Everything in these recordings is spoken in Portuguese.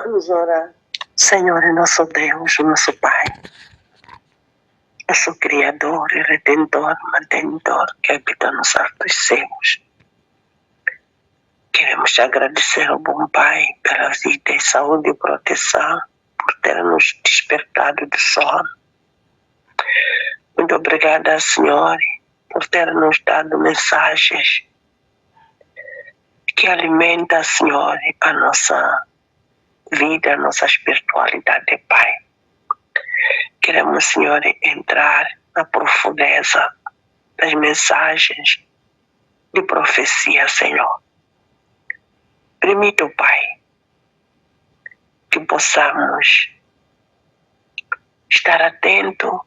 Vamos orar. Senhor, é nosso Deus, nosso Pai, nosso Criador e Redentor, mantenedor, que habita nos altos céus. Queremos te agradecer, ao bom Pai, pela vida e saúde e proteção, por ter nos despertado do sono. Muito obrigada, Senhor, por ter nos dado mensagens que alimentam, Senhor, a nossa vida, a nossa espiritualidade, Pai. Queremos, Senhor, entrar na profundeza das mensagens de profecia, Senhor. Permita, Pai, que possamos estar atento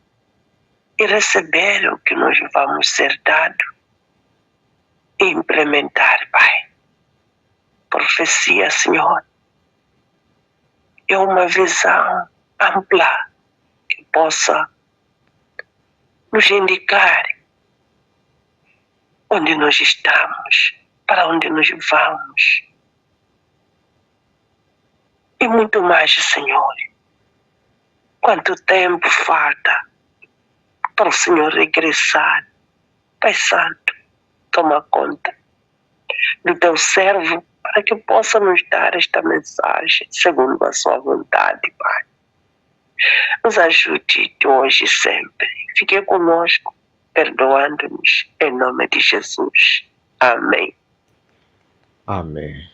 e receber o que nos vamos ser dado e implementar, Pai. Profecia, Senhor, é uma visão ampla que possa nos indicar onde nós estamos, para onde nós vamos. E muito mais, Senhor. Quanto tempo falta para o Senhor regressar? Pai Santo, toma conta do teu servo para que possa nos dar esta mensagem segundo a sua vontade, Pai. Nos ajude hoje e sempre. Fique conosco, perdoando-nos, em nome de Jesus. Amém. Amém.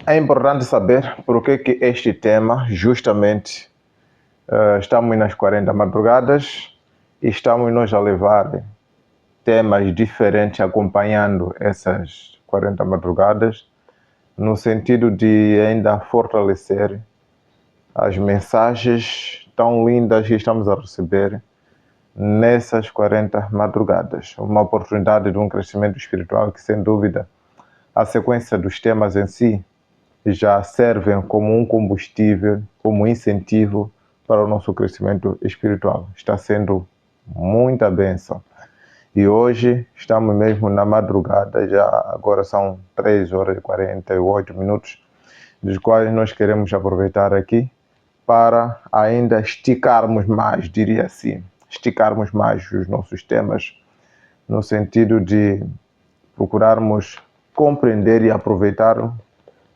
É importante saber por que este tema, justamente, estamos nas 40 madrugadas e estamos nós a levar temas diferentes acompanhando essas 40 madrugadas, no sentido de ainda fortalecer as mensagens tão lindas que estamos a receber nessas 40 madrugadas. Uma oportunidade de um crescimento espiritual que, sem dúvida, a sequência dos temas em si já servem como um combustível, como incentivo para o nosso crescimento espiritual. Está sendo muita bênção. E hoje estamos mesmo na madrugada, já agora são 3 horas e 48 minutos, dos quais nós queremos aproveitar aqui para ainda esticarmos mais, diria assim, esticarmos mais os nossos temas, no sentido de procurarmos compreender e aproveitar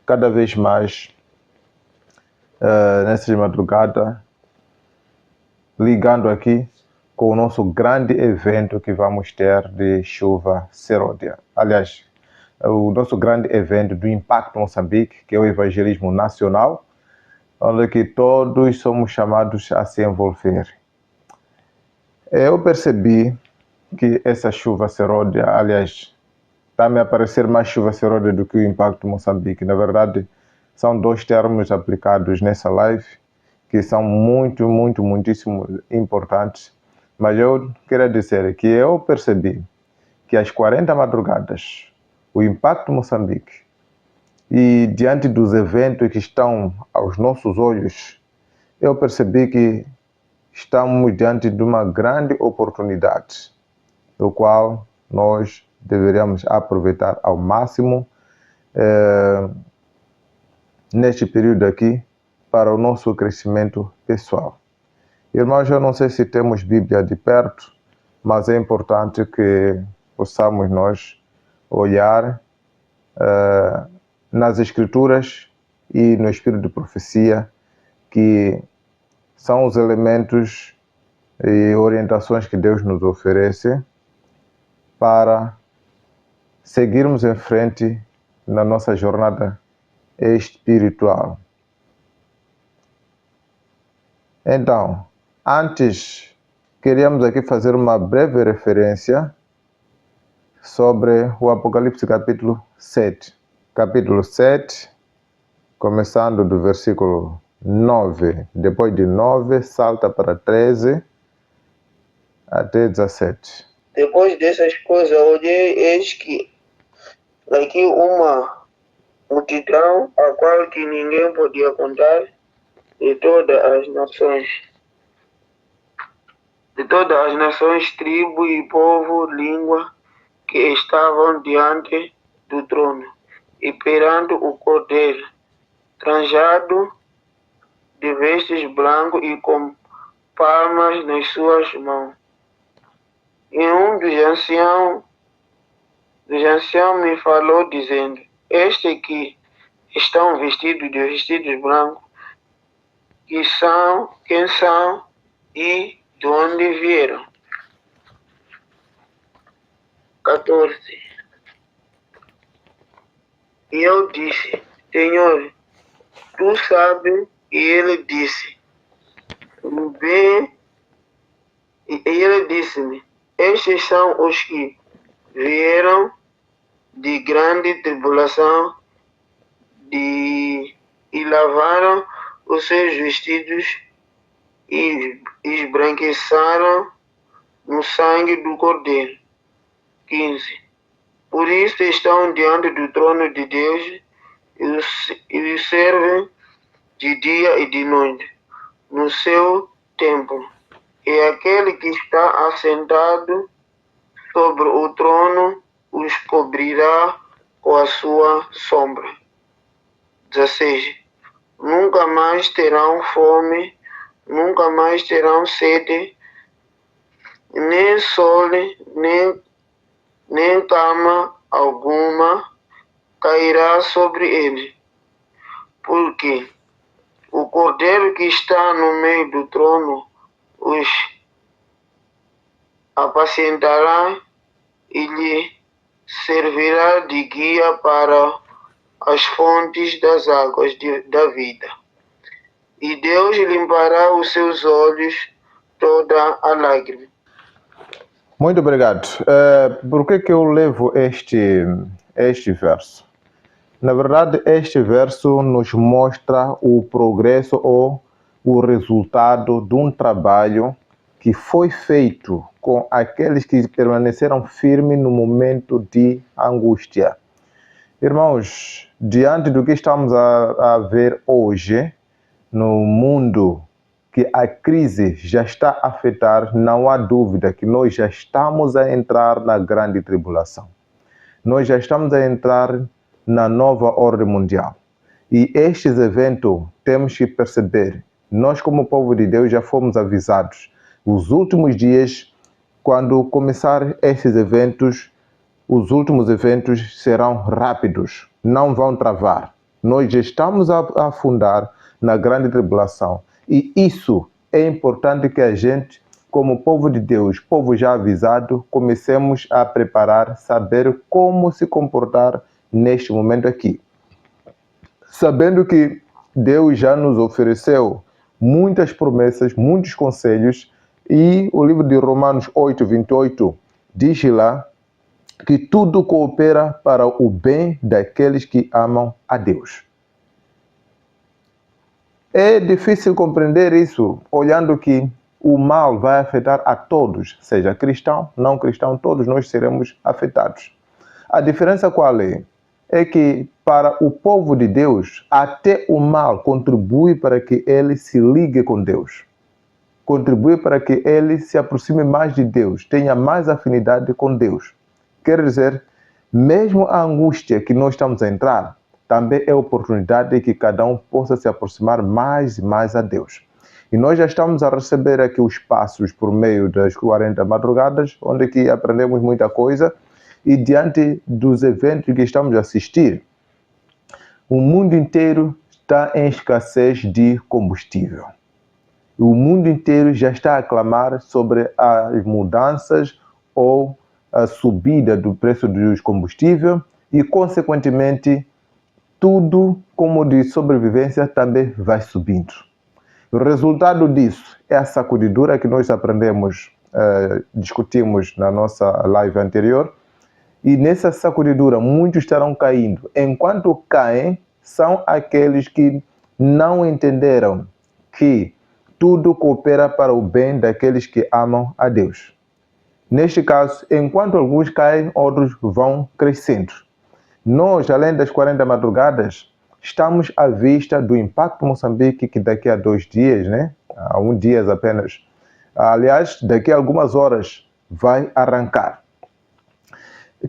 cada vez mais nessa madrugada, ligando aqui com o nosso grande evento que vamos ter de chuva seródia. Aliás, o nosso grande evento do Impacto Moçambique, que é o evangelismo nacional, onde que todos somos chamados a se envolver. Eu percebi que essa chuva seródia, aliás, está-me a parecer mais chuva seródia do que o Impacto Moçambique. Na verdade, são dois termos aplicados nessa live que são muitíssimo importantes. Mas eu queria dizer que eu percebi que às 40 madrugadas, o Impacto Moçambique, e diante dos eventos que estão aos nossos olhos, eu percebi que estamos diante de uma grande oportunidade, do qual nós deveríamos aproveitar ao máximo neste período aqui para o nosso crescimento pessoal. Irmãos, eu não sei se temos Bíblia de perto, mas é importante que possamos nós olhar nas Escrituras e no Espírito de Profecia, que são os elementos e orientações que Deus nos oferece para seguirmos em frente na nossa jornada espiritual. Então, antes, queríamos aqui fazer uma breve referência sobre o Apocalipse capítulo 7. Capítulo 7, começando do versículo 9. Depois de 9, salta para 13 até 17. Depois dessas coisas, olhei, eis que daqui uma multidão, a qual que ninguém podia contar, de todas as nações, tribo e povo, língua, que estavam diante do trono e perante o Cordeiro, trajado de vestes brancos e com palmas nas suas mãos. E um dos anciãos me falou, dizendo: Estes que estão vestidos de vestidos brancos, quem são e de onde vieram? 14. E eu disse: Senhor, tu sabes. E ele disse: Bem, e ele disse-me: Estes são os que vieram de grande tribulação e lavaram os seus vestidos e esbranquiçaram no sangue do Cordeiro. 15. Por isso estão diante do trono de Deus e o servem de dia e de noite no seu templo. E aquele que está assentado sobre o trono os cobrirá com a sua sombra. 16. Nunca mais terão fome, nunca mais terão sede, nem sol, nem cama alguma cairá sobre eles, porque o Cordeiro que está no meio do trono os apacentará e lhe servirá de guia para as fontes das águas da vida. E Deus limpará os seus olhos toda a lágrima. Muito obrigado. Por que eu levo este verso? Na verdade, este verso nos mostra o progresso ou o resultado de um trabalho que foi feito com aqueles que permaneceram firmes no momento de angústia. Irmãos, diante do que estamos a ver hoje, no mundo que a crise já está a afetar, não há dúvida que nós já estamos a entrar na grande tribulação. Nós já estamos a entrar na nova ordem mundial. E estes eventos temos que perceber, nós como povo de Deus já fomos avisados. Os últimos dias, quando começar estes eventos, os últimos eventos serão rápidos, não vão travar. Nós já estamos a afundar na grande tribulação. E isso é importante que a gente, como povo de Deus, povo já avisado, comecemos a preparar, saber como se comportar neste momento aqui. Sabendo que Deus já nos ofereceu muitas promessas, muitos conselhos, e o livro de Romanos 8:28 diz lá que tudo coopera para o bem daqueles que amam a Deus. É difícil compreender isso, olhando que o mal vai afetar a todos, seja cristão, não cristão, todos nós seremos afetados. A diferença qual é? É que para o povo de Deus, até o mal contribui para que ele se ligue com Deus. Contribui para que ele se aproxime mais de Deus, tenha mais afinidade com Deus. Quer dizer, mesmo a angústia que nós estamos a entrar, também é oportunidade de que cada um possa se aproximar mais e mais a Deus. E nós já estamos a receber aqui os passos por meio das 40 madrugadas, onde aqui aprendemos muita coisa, e diante dos eventos que estamos a assistir, o mundo inteiro está em escassez de combustível. O mundo inteiro já está a clamar sobre as mudanças ou a subida do preço dos combustíveis e, consequentemente, tudo como de sobrevivência também vai subindo. O resultado disso é a sacudidura que nós aprendemos, discutimos na nossa live anterior, e nessa sacudidura muitos estarão caindo. Enquanto caem, são aqueles que não entenderam que tudo coopera para o bem daqueles que amam a Deus. Neste caso, enquanto alguns caem, outros vão crescendo. Nós, além das 40 madrugadas, estamos à vista do Impacto Moçambique, que daqui a 2 dias, há 1 dia apenas, aliás, daqui a algumas horas, vai arrancar.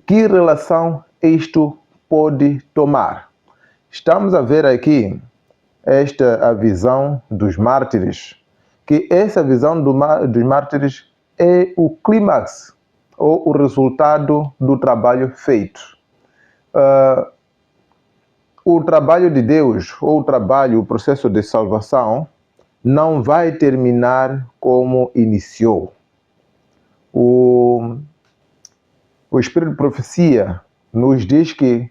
Que relação isto pode tomar? Estamos a ver aqui a visão dos mártires, que essa visão dos mártires é o clímax, ou o resultado do trabalho feito. O trabalho de Deus, ou o processo de salvação, não vai terminar como iniciou. O Espírito de Profecia nos diz que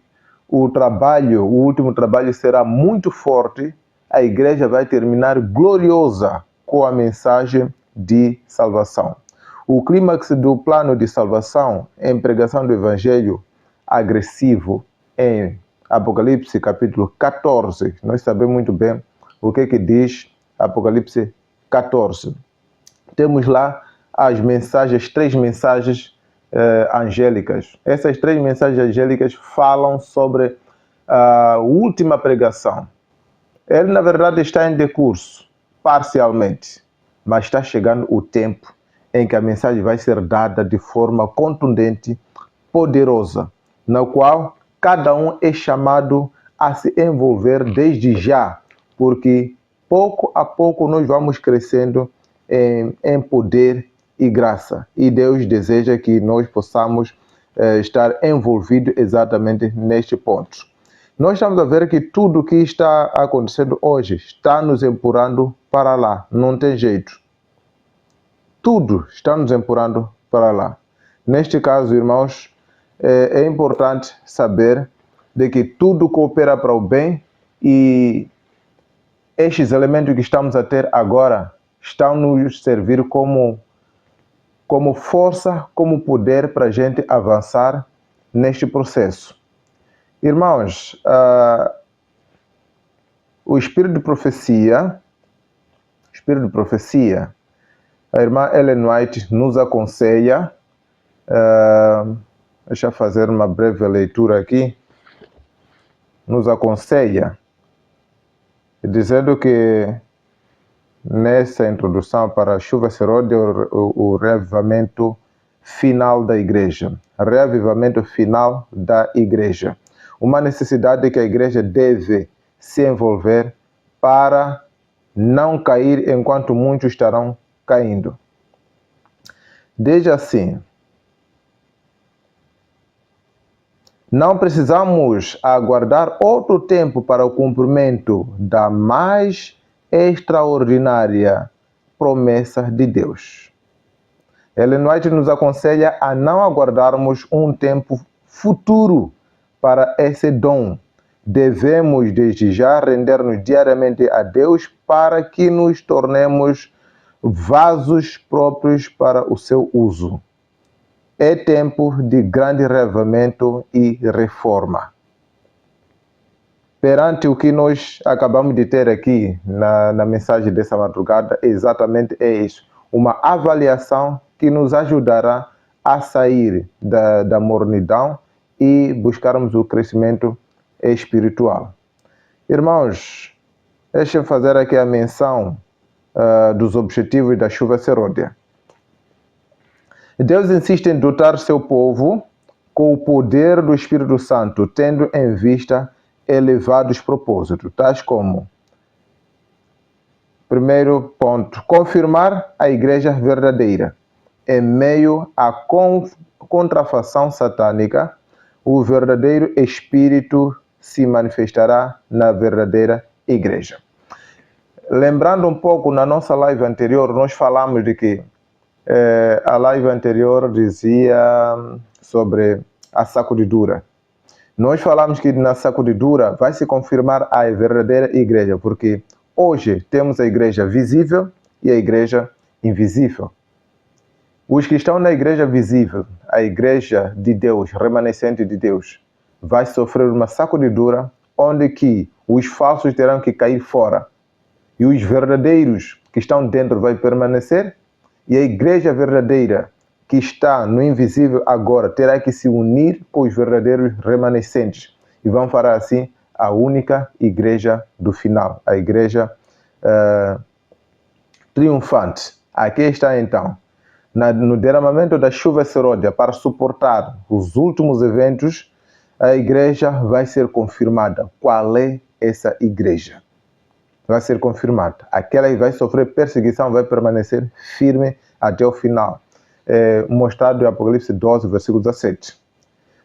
o último trabalho será muito forte, a igreja vai terminar gloriosa com a mensagem de salvação. O clímax do plano de salvação é a pregação do evangelho agressivo em Apocalipse capítulo 14. Nós sabemos muito bem o que diz Apocalipse 14. Temos lá as três mensagens angélicas. Essas três mensagens angélicas falam sobre a última pregação. Ele, na verdade, está em decurso, parcialmente, mas está chegando o tempo em que a mensagem vai ser dada de forma contundente, poderosa, na qual cada um é chamado a se envolver desde já, porque pouco a pouco nós vamos crescendo em poder e graça. E Deus deseja que nós possamos estar envolvidos exatamente neste ponto. Nós estamos a ver que tudo o que está acontecendo hoje está nos empurrando para lá, não tem jeito. Tudo está nos empurrando para lá. Neste caso, irmãos, é importante saber de que tudo coopera para o bem e estes elementos que estamos a ter agora estão nos servir como força, como poder para a gente avançar neste processo. Irmãos, o Espírito de Profecia, a irmã Ellen White nos aconselha, deixa eu fazer uma breve leitura aqui, nos aconselha, dizendo que nessa introdução para a chuva Herode, o reavivamento final da igreja. Reavivamento final da igreja. Uma necessidade que a igreja deve se envolver para não cair enquanto muitos estarão caindo. Desde assim, não precisamos aguardar outro tempo para o cumprimento da mais extraordinária promessa de Deus. Ellen White nos aconselha a não aguardarmos um tempo futuro para esse dom. Devemos desde já render-nos diariamente a Deus para que nos tornemos vasos próprios para o seu uso. É tempo de grande reavivamento e reforma. Perante o que nós acabamos de ter aqui na mensagem dessa madrugada, exatamente é isso. Uma avaliação que nos ajudará a sair da mornidão e buscarmos o crescimento espiritual. Irmãos, deixa eu fazer aqui a menção dos objetivos da chuva serôdia. Deus insiste em dotar seu povo com o poder do Espírito Santo, tendo em vista elevados propósitos, tais como: primeiro ponto, confirmar a igreja verdadeira. Em meio à contrafação satânica, o verdadeiro Espírito se manifestará na verdadeira igreja. Lembrando um pouco, na nossa live anterior, nós falamos de que a live anterior dizia sobre a sacudidura. Nós falamos que na sacudidura vai se confirmar a verdadeira igreja, porque hoje temos a igreja visível e a igreja invisível. Os que estão na igreja visível, a igreja de Deus, remanescente de Deus, vai sofrer uma sacudidura onde que os falsos terão que cair fora e os verdadeiros que estão dentro vai permanecer, e a igreja verdadeira que está no invisível agora terá que se unir com os verdadeiros remanescentes e vão fará assim a única igreja do final, a igreja triunfante. Aqui está então, no derramamento da chuva seródia para suportar os últimos eventos, a igreja vai ser confirmada. Qual é essa igreja? vai ser confirmada. Aquela que vai sofrer perseguição vai permanecer firme até o final. Mostrado em Apocalipse 12, versículo 17.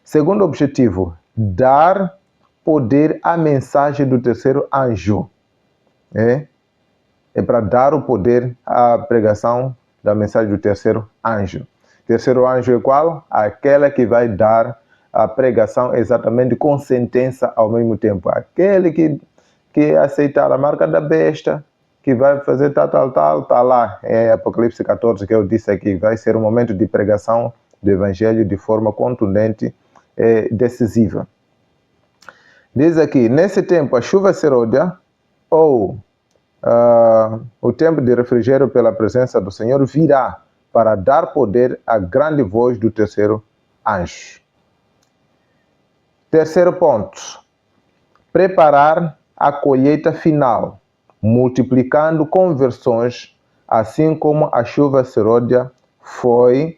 Segundo objetivo, dar poder à mensagem do terceiro anjo. É para dar o poder à pregação da mensagem do terceiro anjo. Terceiro anjo é qual? Aquela que vai dar a pregação exatamente com sentença ao mesmo tempo. Aquele que aceitar a marca da besta, que vai fazer tal, está lá. É Apocalipse 14 que eu disse aqui. Vai ser um momento de pregação do evangelho de forma contundente e decisiva. Diz aqui, nesse tempo a chuva serôdia, ou o tempo de refrigério pela presença do Senhor virá para dar poder à grande voz do terceiro anjo. Terceiro ponto, preparar a colheita final, multiplicando conversões, assim como a chuva serôdia foi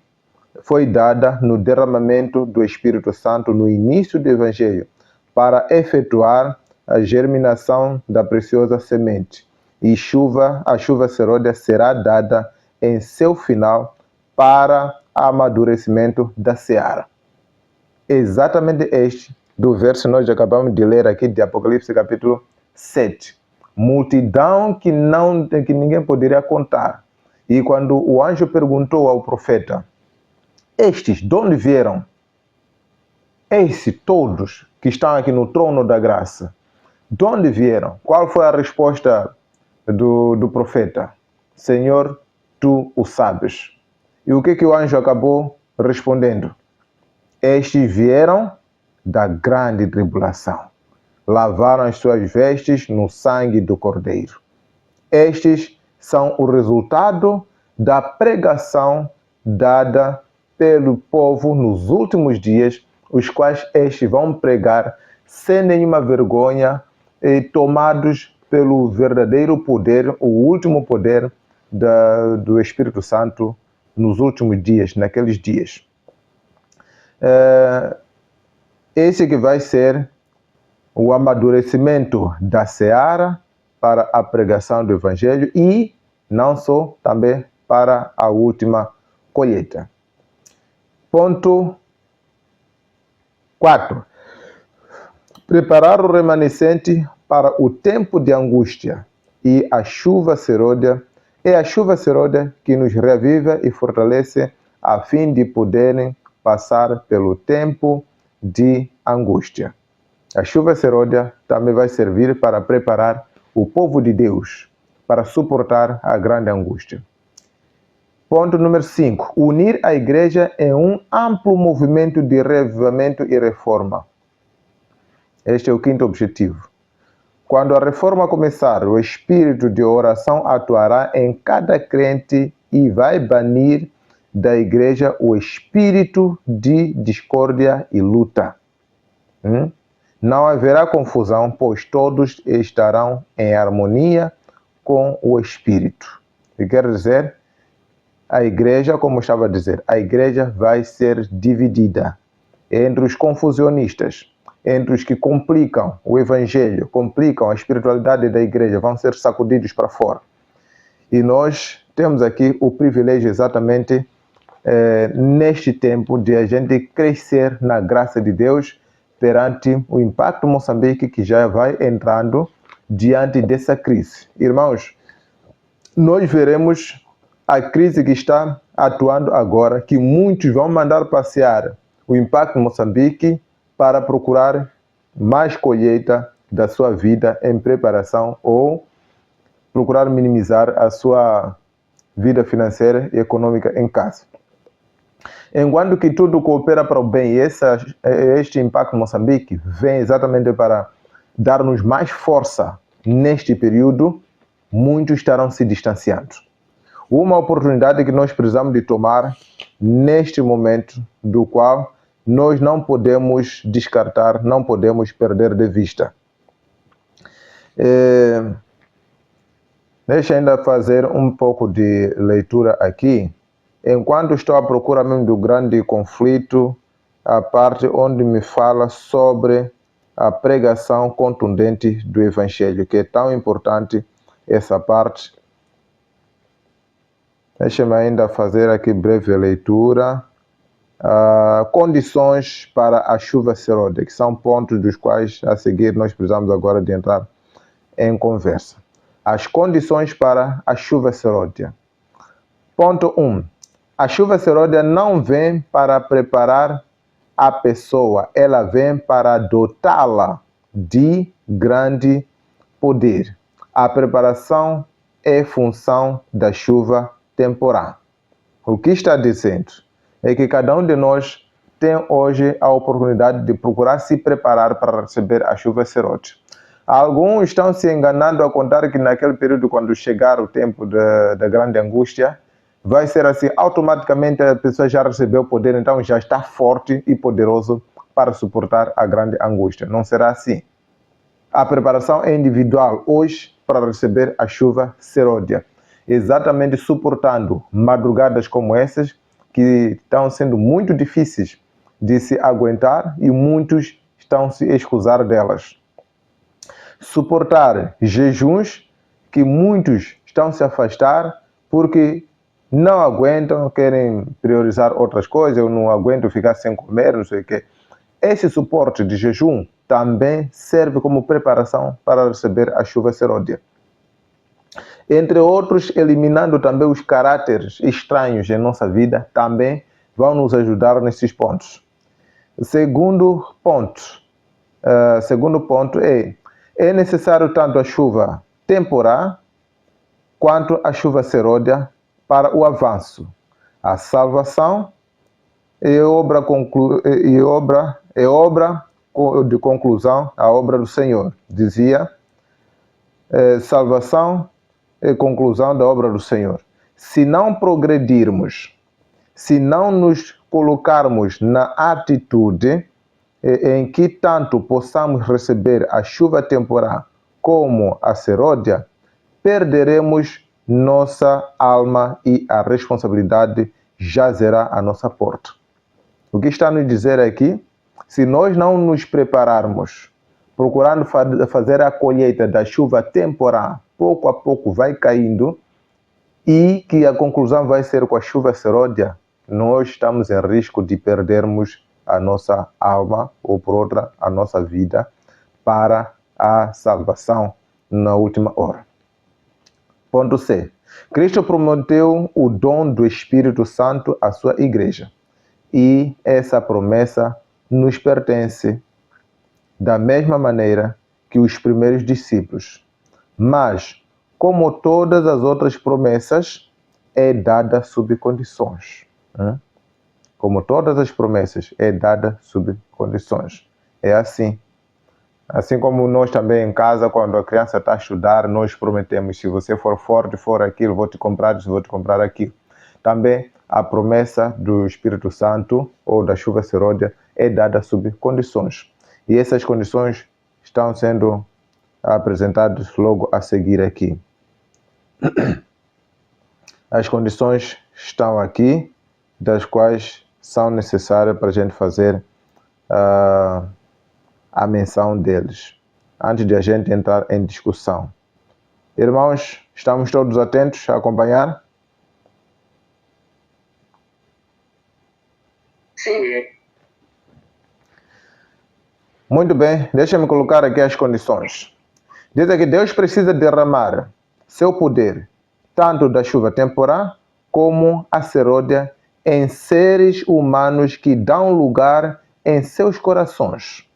dada no derramamento do Espírito Santo no início do Evangelho, para efetuar a germinação da preciosa semente. E a chuva serôdia será dada em seu final para amadurecimento da seara. Exatamente este do verso que nós acabamos de ler aqui de Apocalipse capítulo 7. Multidão que ninguém poderia contar. E quando o anjo perguntou ao profeta, estes de onde vieram? Esses todos que estão aqui no trono da graça, de onde vieram? Qual foi a resposta do profeta? Senhor, tu o sabes. E o que o anjo acabou respondendo? Estes vieram da grande tribulação. Lavaram as suas vestes no sangue do Cordeiro. Estes são o resultado da pregação dada pelo povo nos últimos dias, os quais estes vão pregar sem nenhuma vergonha, tomados pelo verdadeiro poder, o último poder do Espírito Santo nos últimos dias, naqueles dias. Esse que vai ser o amadurecimento da seara para a pregação do Evangelho e não só, também para a última colheita. Ponto 4. Preparar o remanescente para o tempo de angústia e a chuva serôdia. É a chuva serôdia que nos reaviva e fortalece a fim de poderem passar pelo tempo de angústia. A chuva serôdia também vai servir para preparar o povo de Deus para suportar a grande angústia. Ponto número 5. Unir a igreja em um amplo movimento de reavivamento e reforma. Este é o quinto objetivo. Quando a reforma começar, o espírito de oração atuará em cada crente e vai banir da igreja o espírito de discórdia e luta. Não haverá confusão, pois todos estarão em harmonia com o espírito. E quer dizer, a igreja, como eu estava a dizer, a igreja vai ser dividida entre os confusionistas, entre os que complicam o evangelho, complicam a espiritualidade da igreja, vão ser sacudidos para fora. E nós temos aqui o privilégio exatamente neste tempo de a gente crescer na graça de Deus perante o Impacto Moçambique que já vai entrando diante dessa crise. Irmãos, nós veremos a crise que está atuando agora, que muitos vão mandar passear o Impacto Moçambique para procurar mais colheita da sua vida em preparação ou procurar minimizar a sua vida financeira e econômica em casa. Enquanto que tudo coopera para o bem, este Impacto Moçambique vem exatamente para dar-nos mais força neste período, muitos estarão se distanciando. Uma oportunidade que nós precisamos de tomar neste momento, do qual nós não podemos descartar, não podemos perder de vista. Deixa ainda fazer um pouco de leitura aqui. Enquanto estou à procura mesmo do grande conflito, a parte onde me fala sobre a pregação contundente do Evangelho, que é tão importante essa parte. Deixa-me ainda fazer aqui breve leitura. Condições para a chuva seródia, que são pontos dos quais a seguir nós precisamos agora de entrar em conversa. As condições para a chuva seródia. Ponto 1. A chuva seródia não vem para preparar a pessoa, ela vem para dotá-la de grande poder. A preparação é função da chuva temporal. O que está dizendo é que cada um de nós tem hoje a oportunidade de procurar se preparar para receber a chuva seródia. Alguns estão se enganando a contar que naquele período, quando chegar o tempo da grande angústia, vai ser assim, automaticamente a pessoa já recebeu o poder, então já está forte e poderoso para suportar a grande angústia. Não será assim. A preparação é individual hoje para receber a chuva seródia, exatamente suportando madrugadas como essas, que estão sendo muito difíceis de se aguentar e muitos estão se escusar delas. Suportar jejuns que muitos estão se afastar porque não aguentam, querem priorizar outras coisas, eu não aguento ficar sem comer, não sei o quê. Esse suporte de jejum também serve como preparação para receber a chuva seródia. Entre outros, eliminando também os caráteres estranhos em nossa vida, também vão nos ajudar nesses pontos. Segundo ponto é necessário tanto a chuva temporal quanto a chuva seródia para o avanço. A salvação é obra de conclusão, a obra do Senhor. Dizia, salvação é conclusão da obra do Senhor. Se não progredirmos, se não nos colocarmos na atitude em que tanto possamos receber a chuva temporal como a seródia, perderemos nossa alma e a responsabilidade jazerá à nossa porta. O que está a nos dizer aqui? Se nós não nos prepararmos, procurando fazer a colheita da chuva temporal, pouco a pouco vai caindo, e que a conclusão vai ser com a chuva seródia, nós estamos em risco de perdermos a nossa alma, ou por outra, a nossa vida, para a salvação na última hora. Ponto C. Cristo prometeu o dom do Espírito Santo à sua igreja. E essa promessa nos pertence da mesma maneira que os primeiros discípulos. Mas, como todas as outras promessas, é dada sob condições. Como todas as promessas, é dada sob condições. É assim. Assim como nós também em casa, quando a criança está a estudar, nós prometemos, se você for forte, for aquilo, vou te comprar isso, vou te comprar aquilo. Também a promessa do Espírito Santo ou da chuva seródia é dada sob condições. E essas condições estão sendo apresentadas logo a seguir aqui. As condições estão aqui, das quais são necessárias para a gente fazer a menção deles, antes de a gente entrar em discussão. Irmãos, estamos todos atentos a acompanhar? Sim. Muito bem, deixa-me colocar aqui as condições. Diz aqui, Deus precisa derramar seu poder, tanto da chuva temporal como a seródia, em seres humanos que dão lugar em seus corações.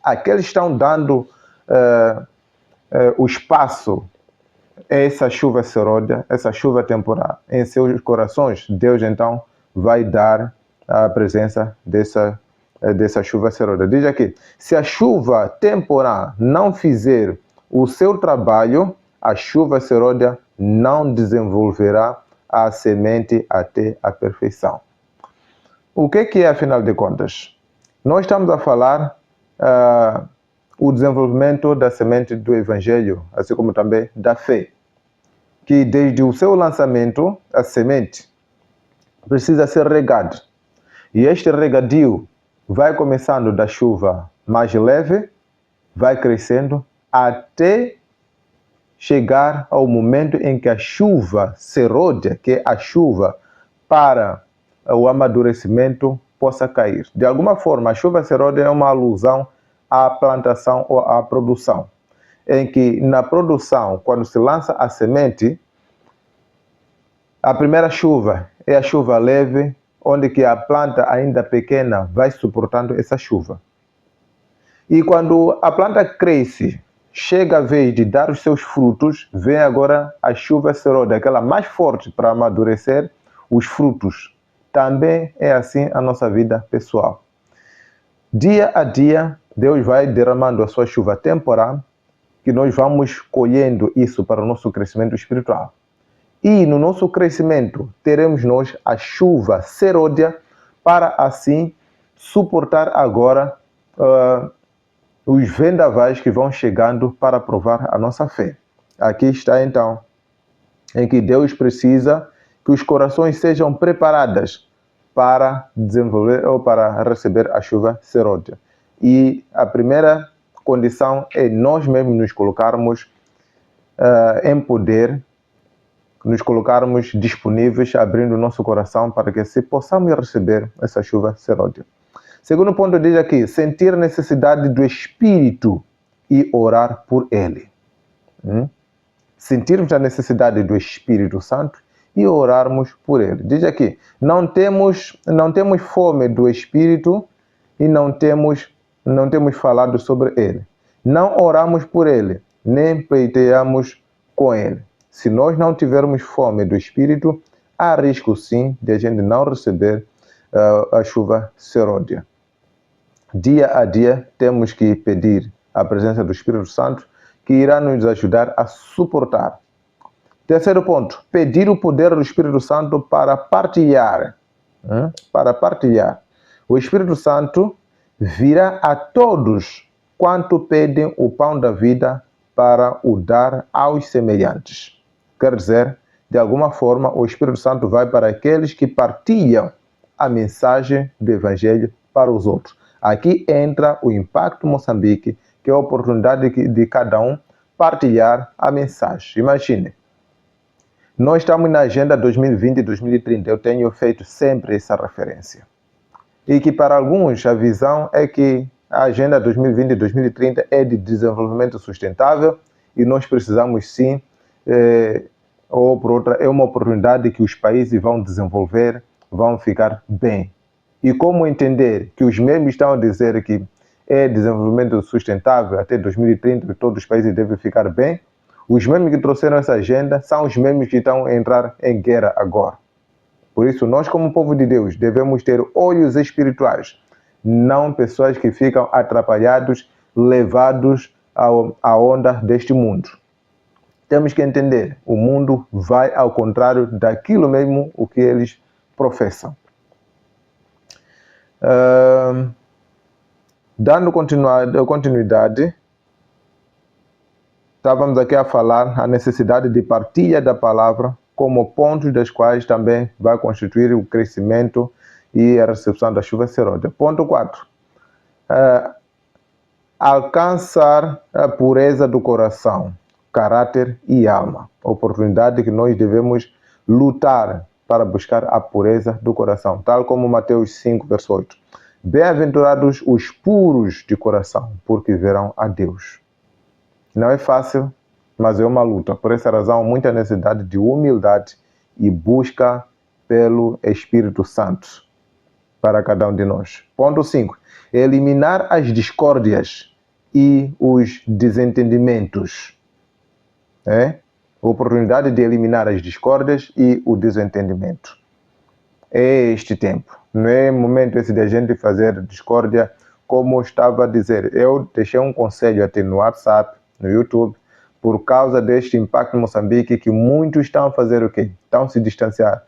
Aqueles que estão dando o espaço a essa chuva seródia, essa chuva temporal, em seus corações, Deus então vai dar a presença dessa chuva seródia. Diz aqui, se a chuva temporal não fizer o seu trabalho, a chuva seródia não desenvolverá a semente até a perfeição. O que é, afinal de contas? Nós estamos a falar o desenvolvimento da semente do Evangelho, assim como também da fé, que desde o seu lançamento, a semente precisa ser regada. E este regadio vai começando da chuva mais leve, vai crescendo até chegar ao momento em que a chuva seródia, que é a chuva para o amadurecimento, possa cair. De alguma forma, a chuva seródia é uma alusão à plantação ou à produção, em que na produção, quando se lança a semente, a primeira chuva é a chuva leve, onde que a planta ainda pequena vai suportando essa chuva. E quando a planta cresce, chega a vez de dar os seus frutos, vem agora a chuva seródia, aquela mais forte para amadurecer os frutos. Também é assim a nossa vida pessoal. Dia a dia, Deus vai derramando a sua chuva temporal, que nós vamos colhendo isso para o nosso crescimento espiritual. E no nosso crescimento, teremos nós a chuva seródia para assim suportar agora os vendavais que vão chegando para provar a nossa fé. Aqui está então, em que Deus precisa que os corações sejam preparados para desenvolver ou para receber a chuva seródia. E a primeira condição é nós mesmos nos colocarmos em poder, nos colocarmos disponíveis, abrindo o nosso coração para que assim possamos receber essa chuva seródia. Segundo ponto diz aqui, sentir necessidade do Espírito e orar por ele. Sentirmos a necessidade do Espírito Santo e orarmos por ele. Diz aqui, não temos fome do Espírito e não temos falado sobre ele. Não oramos por ele, nem pleiteamos com ele. Se nós não tivermos fome do Espírito, há risco sim de a gente não receber a chuva seródia. Dia a dia temos que pedir a presença do Espírito Santo, que irá nos ajudar a suportar. Terceiro ponto, pedir o poder do Espírito Santo para partilhar. Para partilhar. O Espírito Santo virá a todos quanto pedem o pão da vida para o dar aos semelhantes. Quer dizer, de alguma forma, o Espírito Santo vai para aqueles que partilham a mensagem do Evangelho para os outros. Aqui entra o Impacto Moçambique, que é a oportunidade de cada um partilhar a mensagem. Imagine, nós estamos na Agenda 2020 e 2030, eu tenho feito sempre essa referência. E que para alguns a visão é que a Agenda 2020 e 2030 é de desenvolvimento sustentável e nós precisamos sim, ou por outra, é uma oportunidade que os países vão desenvolver, vão ficar bem. E como entender que os mesmos estão a dizer que é desenvolvimento sustentável até 2030, que todos os países devem ficar bem, os mesmos que trouxeram essa agenda são os mesmos que estão a entrar em guerra agora. Por isso, nós como povo de Deus devemos ter olhos espirituais, não pessoas que ficam atrapalhados, levados à onda deste mundo. Temos que entender, o mundo vai ao contrário daquilo mesmo o que eles professam. Dando continuidade, estávamos aqui a falar a necessidade de partilha da palavra como pontos das quais também vai constituir o crescimento e a recepção da chuva seródia. Ponto 4. Alcançar a pureza do coração, caráter e alma. Oportunidade que nós devemos lutar para buscar a pureza do coração, tal como Mateus 5, verso 8. Bem-aventurados os puros de coração, porque verão a Deus. Não é fácil, mas é uma luta. Por essa razão, muita necessidade de humildade e busca pelo Espírito Santo para cada um de nós. Ponto 5. Eliminar as discórdias e os desentendimentos. Oportunidade de eliminar as discórdias e o desentendimento. É este tempo. Não é momento esse de a gente fazer discórdia, como eu estava a dizer. Eu deixei um conselho até no WhatsApp, no YouTube, por causa deste Impacto Moçambique, que muitos estão a fazer o quê? Estão a se distanciar.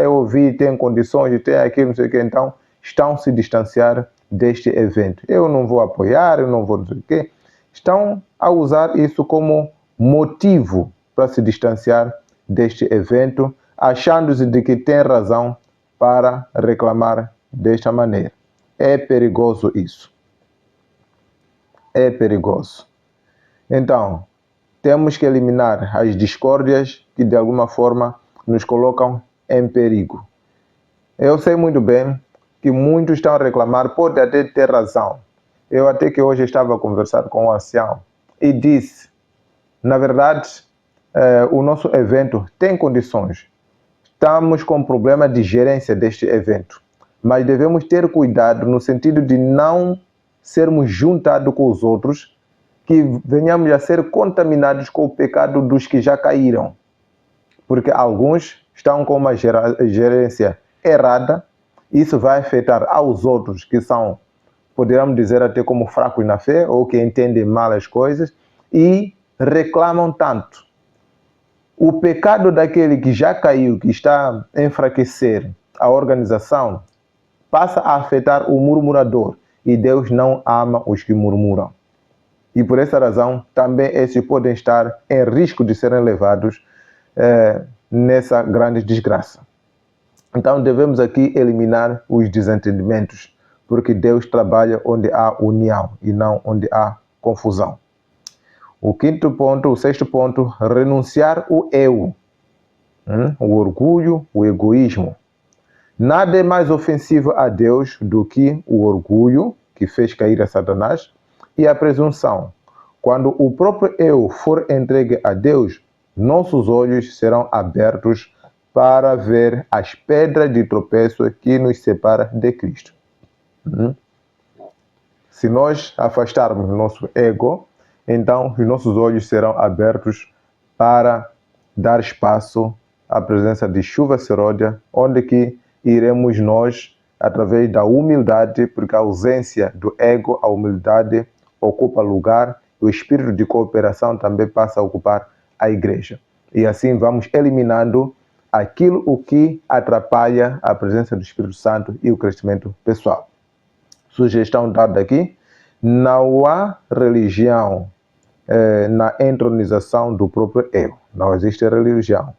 Eu ouvi, tem condições, tem aquilo, não sei o quê. Então, estão a se distanciar deste evento. Eu não vou apoiar, eu não vou não sei o quê. Estão a usar isso como motivo para se distanciar deste evento, achando-se de que tem razão para reclamar desta maneira. É perigoso isso. é perigoso. Então, temos que eliminar as discórdias que de alguma forma nos colocam em perigo. Eu sei muito bem que muitos estão a reclamar, pode até ter razão. Eu até que hoje estava a conversar com um ancião e disse, na verdade, o nosso evento tem condições. Estamos com problema de gerência deste evento, mas devemos ter cuidado no sentido de não sermos juntados com os outros, que venhamos a ser contaminados com o pecado dos que já caíram. Porque alguns estão com uma gerência errada, isso vai afetar aos outros que são, poderíamos dizer até como fracos na fé, ou que entendem mal as coisas, e reclamam tanto. O pecado daquele que já caiu, que está a enfraquecer a organização, passa a afetar o murmurador, e Deus não ama os que murmuram. E por essa razão, também esses podem estar em risco de serem levados nessa grande desgraça. Então devemos aqui eliminar os desentendimentos, porque Deus trabalha onde há união e não onde há confusão. O sexto ponto, renunciar o eu, o orgulho, o egoísmo. Nada é mais ofensivo a Deus do que o orgulho, que fez cair a Satanás, e a presunção. Quando o próprio eu for entregue a Deus, nossos olhos serão abertos para ver as pedras de tropeço que nos separam de Cristo. Se nós afastarmos nosso ego, então os nossos olhos serão abertos para dar espaço à presença de chuva seródia, onde que iremos nós, através da humildade, porque a ausência do ego, a humildade ocupa lugar, o espírito de cooperação também passa a ocupar a igreja. E assim vamos eliminando aquilo o que atrapalha a presença do Espírito Santo e o crescimento pessoal. Sugestão dada aqui, não há religião na entronização do próprio eu. Não existe religião.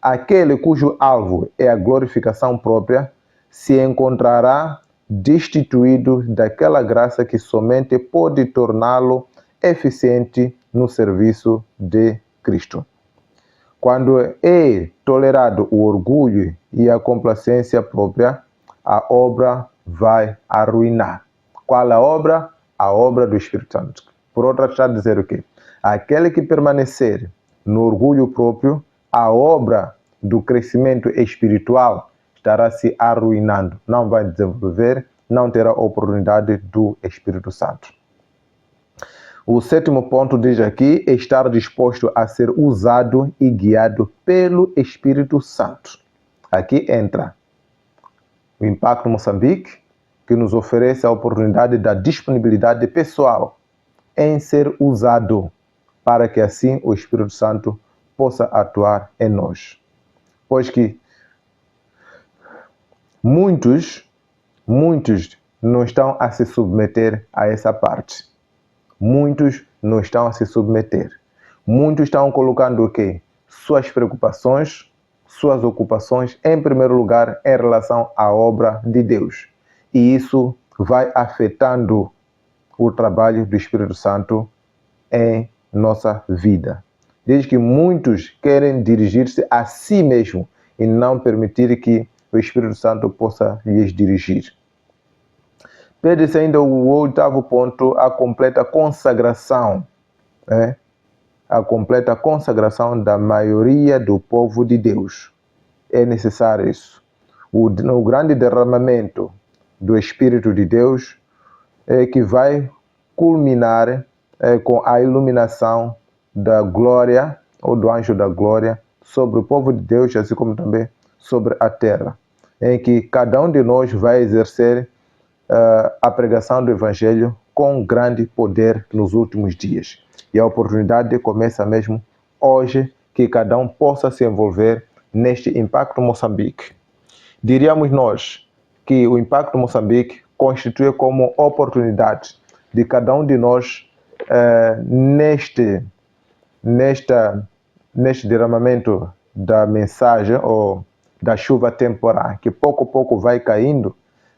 Aquele cujo alvo é a glorificação própria se encontrará destituído daquela graça que somente pode torná-lo eficiente no serviço de Cristo. Quando é tolerado o orgulho e a complacência própria, a obra vai arruinar. Qual a obra? A obra do Espírito Santo. Por outra, está a dizer o quê? Aquele que permanecer no orgulho próprio, a obra do crescimento espiritual estará se arruinando. Não vai desenvolver, não terá oportunidade do Espírito Santo. O sétimo ponto diz aqui, estar disposto a ser usado e guiado pelo Espírito Santo. Aqui entra o Impacto Moçambique, que nos oferece a oportunidade da disponibilidade pessoal em ser usado, para que assim o Espírito Santo possa atuar em nós. Pois que muitos não estão a se submeter a essa parte. Muitos não estão a se submeter. Muitos estão colocando o quê? Suas preocupações, suas ocupações em primeiro lugar em relação à obra de Deus. E isso vai afetando o trabalho do Espírito Santo em nossa vida. Desde que muitos querem dirigir-se a si mesmo e não permitir que o Espírito Santo possa lhes dirigir. Pede-se ainda o oitavo ponto, a completa consagração. A completa consagração da maioria do povo de Deus. É necessário isso. O grande derramamento do Espírito de Deus é que vai culminar com a iluminação da glória, ou do anjo da glória, sobre o povo de Deus, assim como também sobre a terra, em que cada um de nós vai exercer a pregação do Evangelho com grande poder nos últimos dias. E a oportunidade começa mesmo hoje, que cada um possa se envolver neste Impacto Moçambique. Diríamos nós que o Impacto Moçambique constitui como oportunidade de cada um de nós neste derramamento da mensagem ou da chuva temporal, que pouco a pouco vai caindo.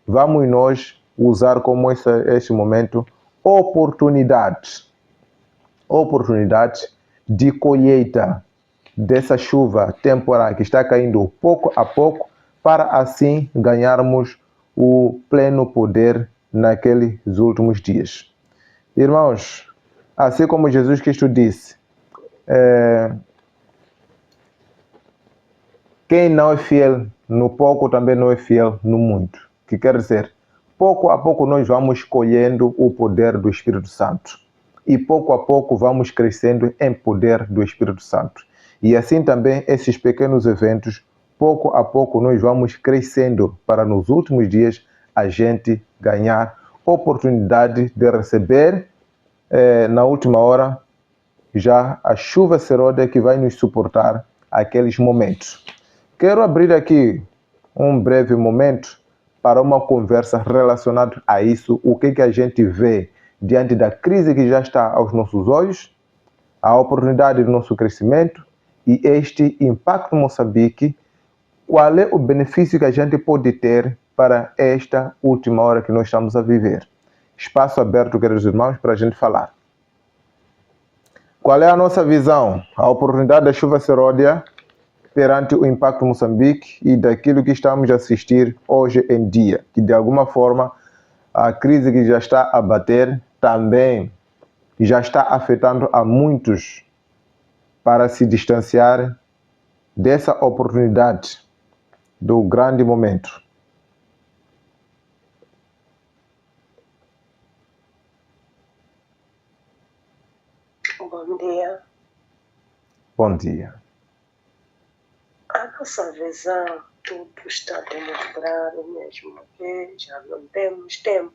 Vamos nós usar como esse momento oportunidade de colheita dessa chuva temporária que está caindo pouco a pouco, para assim ganharmos o pleno poder naqueles últimos dias. Irmãos, assim como Jesus Cristo disse, quem não é fiel no pouco também não é fiel no muito. Que quer dizer, pouco a pouco nós vamos colhendo o poder do Espírito Santo. E pouco a pouco vamos crescendo em poder do Espírito Santo. E assim também esses pequenos eventos, pouco a pouco nós vamos crescendo para nos últimos dias a gente ganhar oportunidade de receber na última hora já a chuva serôdia que vai nos suportar aqueles momentos. Quero abrir aqui um breve momento para uma conversa relacionada a isso, o que a gente vê diante da crise que já está aos nossos olhos, a oportunidade do nosso crescimento e este impacto em Moçambique, qual é o benefício que a gente pode ter para esta última hora que nós estamos a viver. Espaço aberto, queridos irmãos, para a gente falar. Qual é a nossa visão? A oportunidade da chuva serôdia perante o impacto Moçambique e daquilo que estamos a assistir hoje em dia, que de alguma forma a crise que já está a bater também já está afetando a muitos para se distanciar dessa oportunidade do grande momento. Bom dia. Bom dia. A nossa visão, tudo está a demonstrar mesmo que já não temos tempo.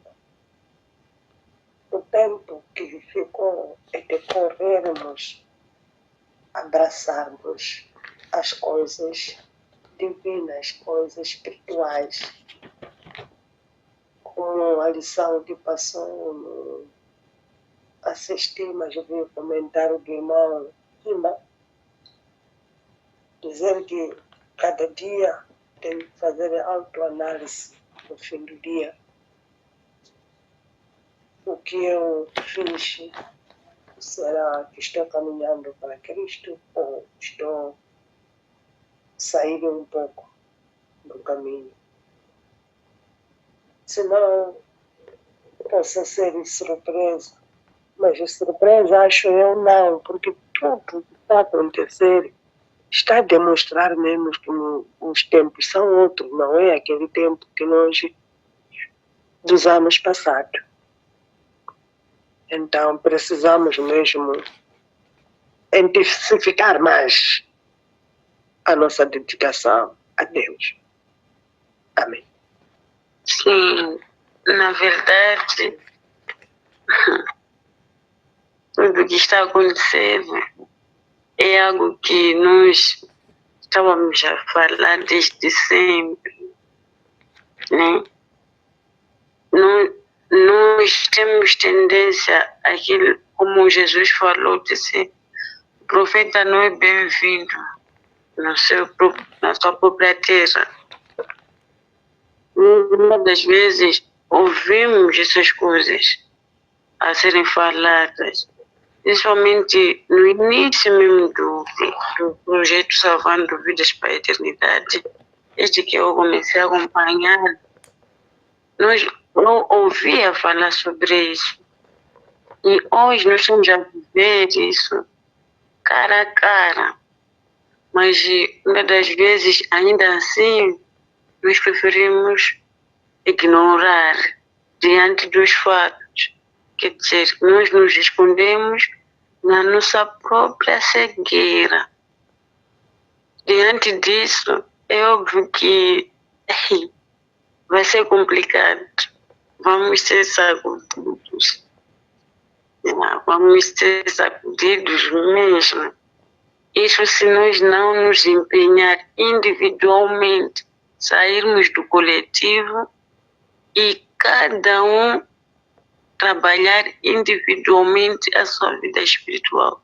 O tempo que ficou é de corrermos, abraçarmos as coisas divinas, coisas espirituais, como a lição que passou no assistir, mas eu vi o comentário do irmão Rima, dizer que cada dia tem que fazer autoanálise no fim do dia. O que eu fiz, será que estou caminhando para Cristo ou estou saindo um pouco do caminho? Senão, possa ser surpresa. Mas a surpresa acho eu não, porque tudo que está a acontecer está a demonstrar mesmo que os tempos são outros, não é aquele tempo que nós dos anos passados. Então precisamos mesmo intensificar mais a nossa dedicação a Deus. Amém. Sim, na verdade, tudo o que está acontecendo é algo que nós estávamos a falar desde sempre, né? Nós temos tendência àquilo, como Jesus falou, disse, o profeta não é bem-vindo na sua própria terra. Uma das vezes ouvimos essas coisas a serem faladas, principalmente no início mesmo do projeto Salvando Vidas para a Eternidade, desde que eu comecei a acompanhar, nós não ouvia falar sobre isso. E hoje nós estamos a viver isso cara a cara. Mas muitas das vezes, ainda assim, nós preferimos ignorar diante dos fatos. Quer dizer, nós nos escondemos na nossa própria cegueira. Diante disso, é óbvio que vai ser complicado. Vamos ser sacudidos. Vamos ser sacudidos mesmo. Isso se nós não nos empenhar individualmente, sairmos do coletivo e cada um trabalhar individualmente a sua vida espiritual.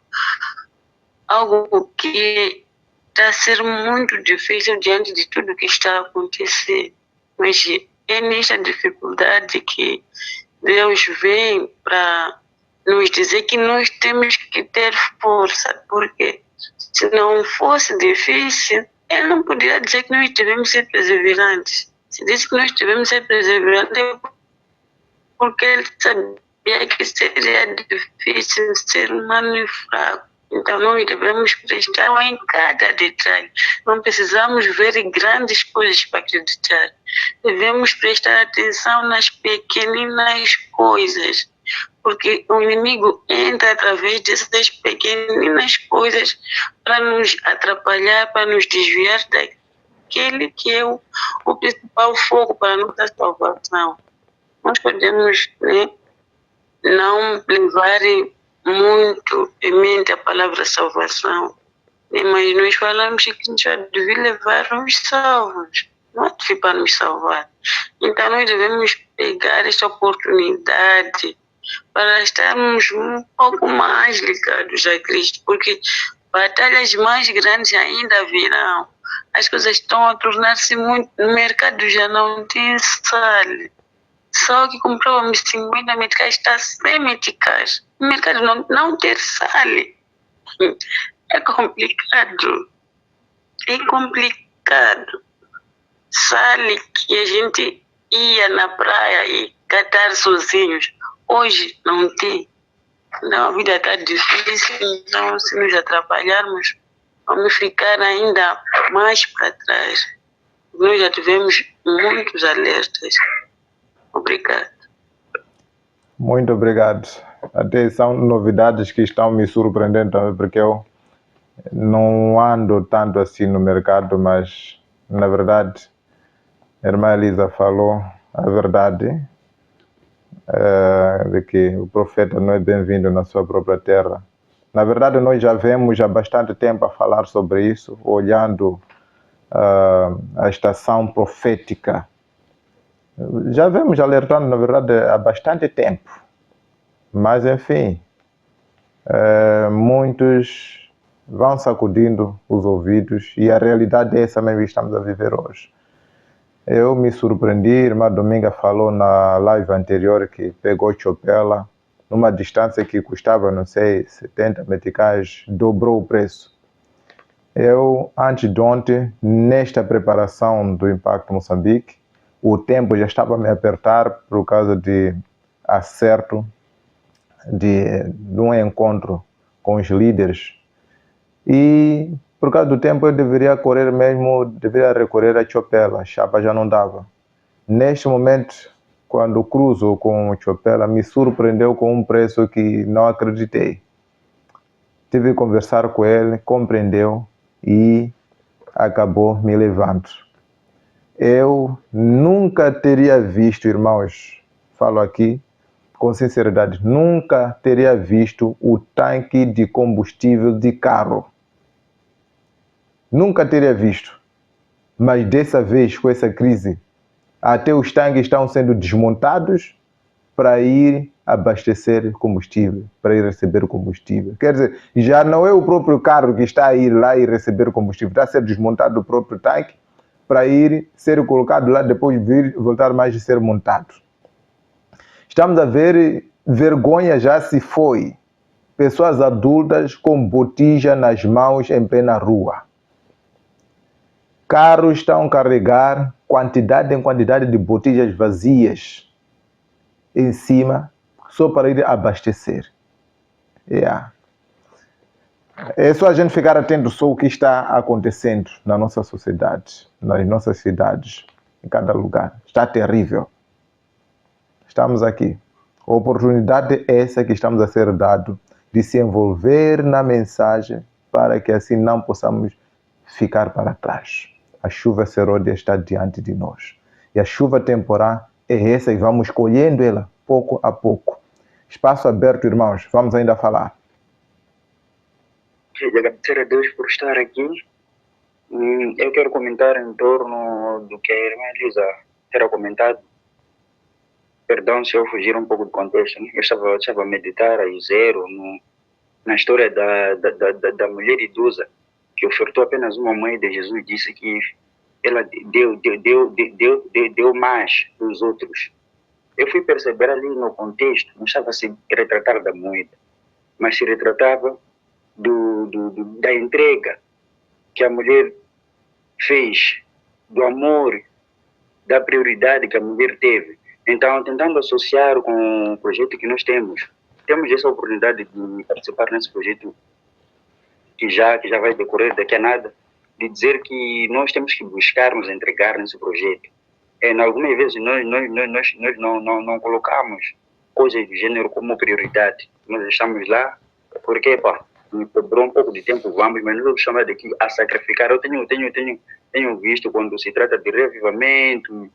Algo que está a ser muito difícil diante de tudo que está a acontecer. Mas é nesta dificuldade que Deus vem para nos dizer que nós temos que ter força, porque se não fosse difícil, Ele não poderia dizer que nós devemos ser perseverantes. Se disse que nós devemos ser perseverantes, é porque Ele sabia que seria difícil ser humano e fraco. Então, nós devemos prestar em cada detalhe. Não precisamos ver grandes coisas para acreditar. Devemos prestar atenção nas pequeninas coisas, porque o inimigo entra através dessas pequeninas coisas para nos atrapalhar, para nos desviar daquele que é o principal foco para a nossa salvação. Nós podemos, né, não levar muito em mente a palavra salvação, né, mas nós falamos que a gente já devia levar os salvos, não é para nos salvar. Então nós devemos pegar esta oportunidade para estarmos um pouco mais ligados a Cristo, porque batalhas mais grandes ainda virão. As coisas estão a tornar-se muito... No mercado já não tem sal. Sal que comprávamos 50 meticais está 100 meticais. No mercado não ter sal. É complicado. É complicado. Sal que a gente ia na praia e catar sozinhos. Hoje não tem. Não, a vida está difícil, então se nos atrapalharmos, vamos ficar ainda mais para trás. Nós já tivemos muitos alertas. Obrigado. Muito obrigado. Até são novidades que estão me surpreendendo também, porque eu não ando tanto assim no mercado, mas, na verdade, a irmã Elisa falou a verdade, de que o profeta não é bem-vindo na sua própria terra. Na verdade, nós já vemos há bastante tempo a falar sobre isso, olhando a estação profética. Já vemos alertando, na verdade, há bastante tempo. Mas, enfim, muitos vão sacudindo os ouvidos e a realidade é essa mesmo que estamos a viver hoje. Eu me surpreendi, a irmã Dominga falou na live anterior que pegou Chopela numa distância que custava, não sei, 70 meticais, dobrou o preço. Eu, antes de ontem, nesta preparação do Impacto Moçambique, o tempo já estava a me apertar por causa de acerto de um encontro com os líderes. E por causa do tempo eu deveria recorrer a Chopela, a chapa já não dava. Neste momento, quando cruzo com o Chopela, me surpreendeu com um preço que não acreditei. Tive que conversar com ele, compreendeu e acabou me levando. Eu nunca teria visto, irmãos, falo aqui com sinceridade, nunca teria visto o tanque de combustível de carro. Nunca teria visto. Mas dessa vez, com essa crise, até os tanques estão sendo desmontados para ir abastecer combustível, para ir receber combustível. Quer dizer, já não é o próprio carro que está a ir lá e receber combustível, está a ser desmontado o próprio tanque para ir ser colocado lá, depois voltar mais a ser montado. Estamos a ver, vergonha já se foi. Pessoas adultas com botija nas mãos em plena rua. Carros estão a carregar quantidade em quantidade de botijas vazias em cima, só para ir abastecer. É só a gente ficar atento só o que está acontecendo na nossa sociedade, nas nossas cidades, em cada lugar. Está terrível. Estamos aqui. A oportunidade é essa que estamos a ser dado de se envolver na mensagem para que assim não possamos ficar para trás. A chuva seródia está diante de nós. E a chuva temporal é essa e vamos colhendo ela pouco a pouco. Espaço aberto, irmãos. Vamos ainda falar. Queria agradecer a Deus por estar aqui. Eu quero comentar em torno do que a irmã Elisa terá comentado. Perdão se eu fugir um pouco do contexto, né? Eu estava a meditar a zero na história da mulher idosa que ofertou apenas uma moeda de Jesus e disse que ela deu mais dos outros. eu fui perceber ali no contexto, não estava a se retratar da moeda, mas se retratava da entrega que a mulher fez, do amor, da prioridade que a mulher teve. Então, tentando associar com o projeto que nós temos essa oportunidade de participar nesse projeto que já vai decorrer daqui a nada, de dizer que nós temos que buscar nos entregar nesse projeto. Algumas vezes nós não colocamos coisas do gênero como prioridade. Nós estamos lá porque, me cobrou um pouco de tempo, vamos, mas não chamar daqui a sacrificar. Eu tenho visto quando se trata de reavivamento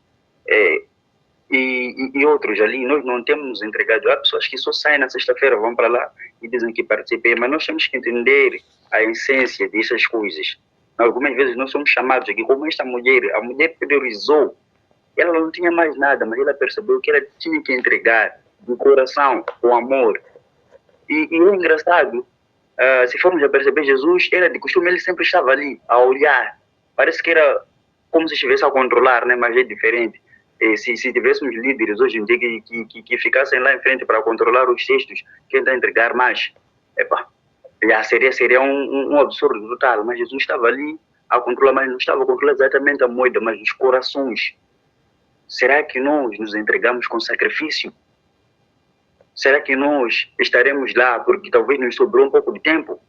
e outros ali, nós não temos entregado. Há pessoas que só saem na sexta-feira, vão para lá e dizem que participei, mas nós temos que entender a essência dessas coisas. Algumas vezes nós somos chamados aqui, como esta mulher, a mulher priorizou. Ela não tinha mais nada, mas ela percebeu que ela tinha que entregar do coração, com amor. E o engraçado, se formos a perceber, Jesus era de costume, ele sempre estava ali, a olhar. Parece que era como se estivesse a controlar, né? Mas é diferente. Se tivéssemos líderes hoje em dia que ficassem lá em frente para controlar os textos, tentar entregar mais, seria um absurdo total. Mas Jesus estava ali a controlar, mas não estava a controlar exatamente a moeda, mas os corações. Será que nós nos entregamos com sacrifício? Será que nós estaremos lá porque talvez nos sobrou um pouco de tempo?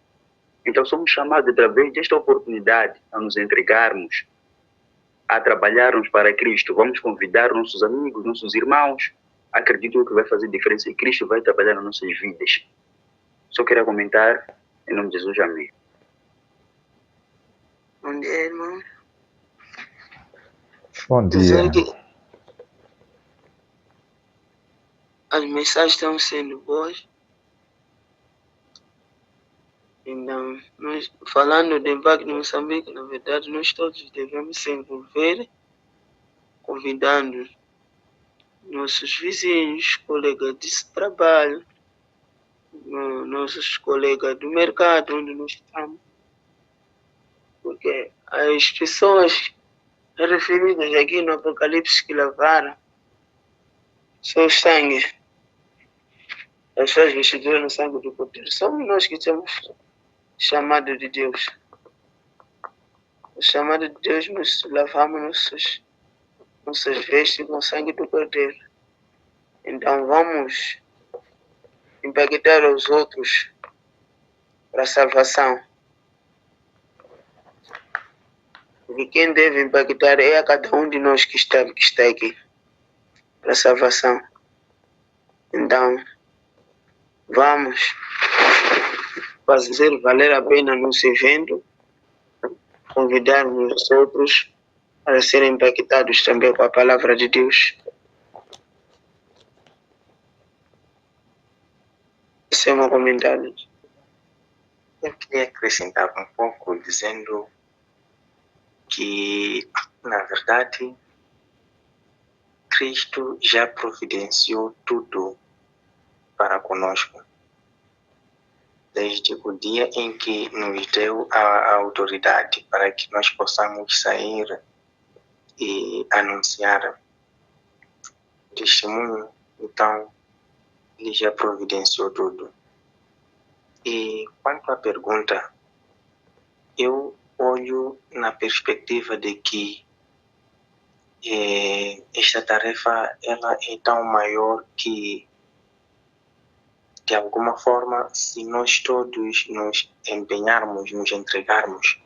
Então somos chamados através desta oportunidade a nos entregarmos, a trabalharmos para Cristo. Vamos convidar nossos amigos, nossos irmãos. Acredito que vai fazer diferença e Cristo vai trabalhar nas nossas vidas. Só queria comentar, em nome de Jesus, amém. Bom dia, irmão. Bom dia. As mensagens estão sendo boas. Então, nós, falando do impacto de Moçambique, na verdade, nós todos devemos se envolver, convidando nossos vizinhos, colegas de trabalho, nossos colegas do mercado onde nós estamos. Porque as pessoas referidas aqui no Apocalipse que lavaram seu sangue, as suas vestiduras no sangue do Cordeiro, somos nós que temos chamado de Deus. O chamado de Deus, nos lavamos nossas vestes com o sangue do Cordeiro. Então vamos impactar os outros para a salvação. Porque quem deve impactar é a cada um de nós que está aqui para a salvação. Então, vamos fazer valer a pena nosso evento, convidarmos os outros para serem impactados também com a palavra de Deus. Esse é o meu comentário. Eu queria acrescentar um pouco dizendo que, na verdade, Cristo já providenciou tudo para conosco. Desde o dia em que nos deu a autoridade para que nós possamos sair e anunciar testemunho, então ele já providenciou tudo. E quanto à pergunta, eu olho na perspectiva de que esta tarefa ela é tão maior que, de alguma forma, se nós todos nos empenharmos, nos entregarmos,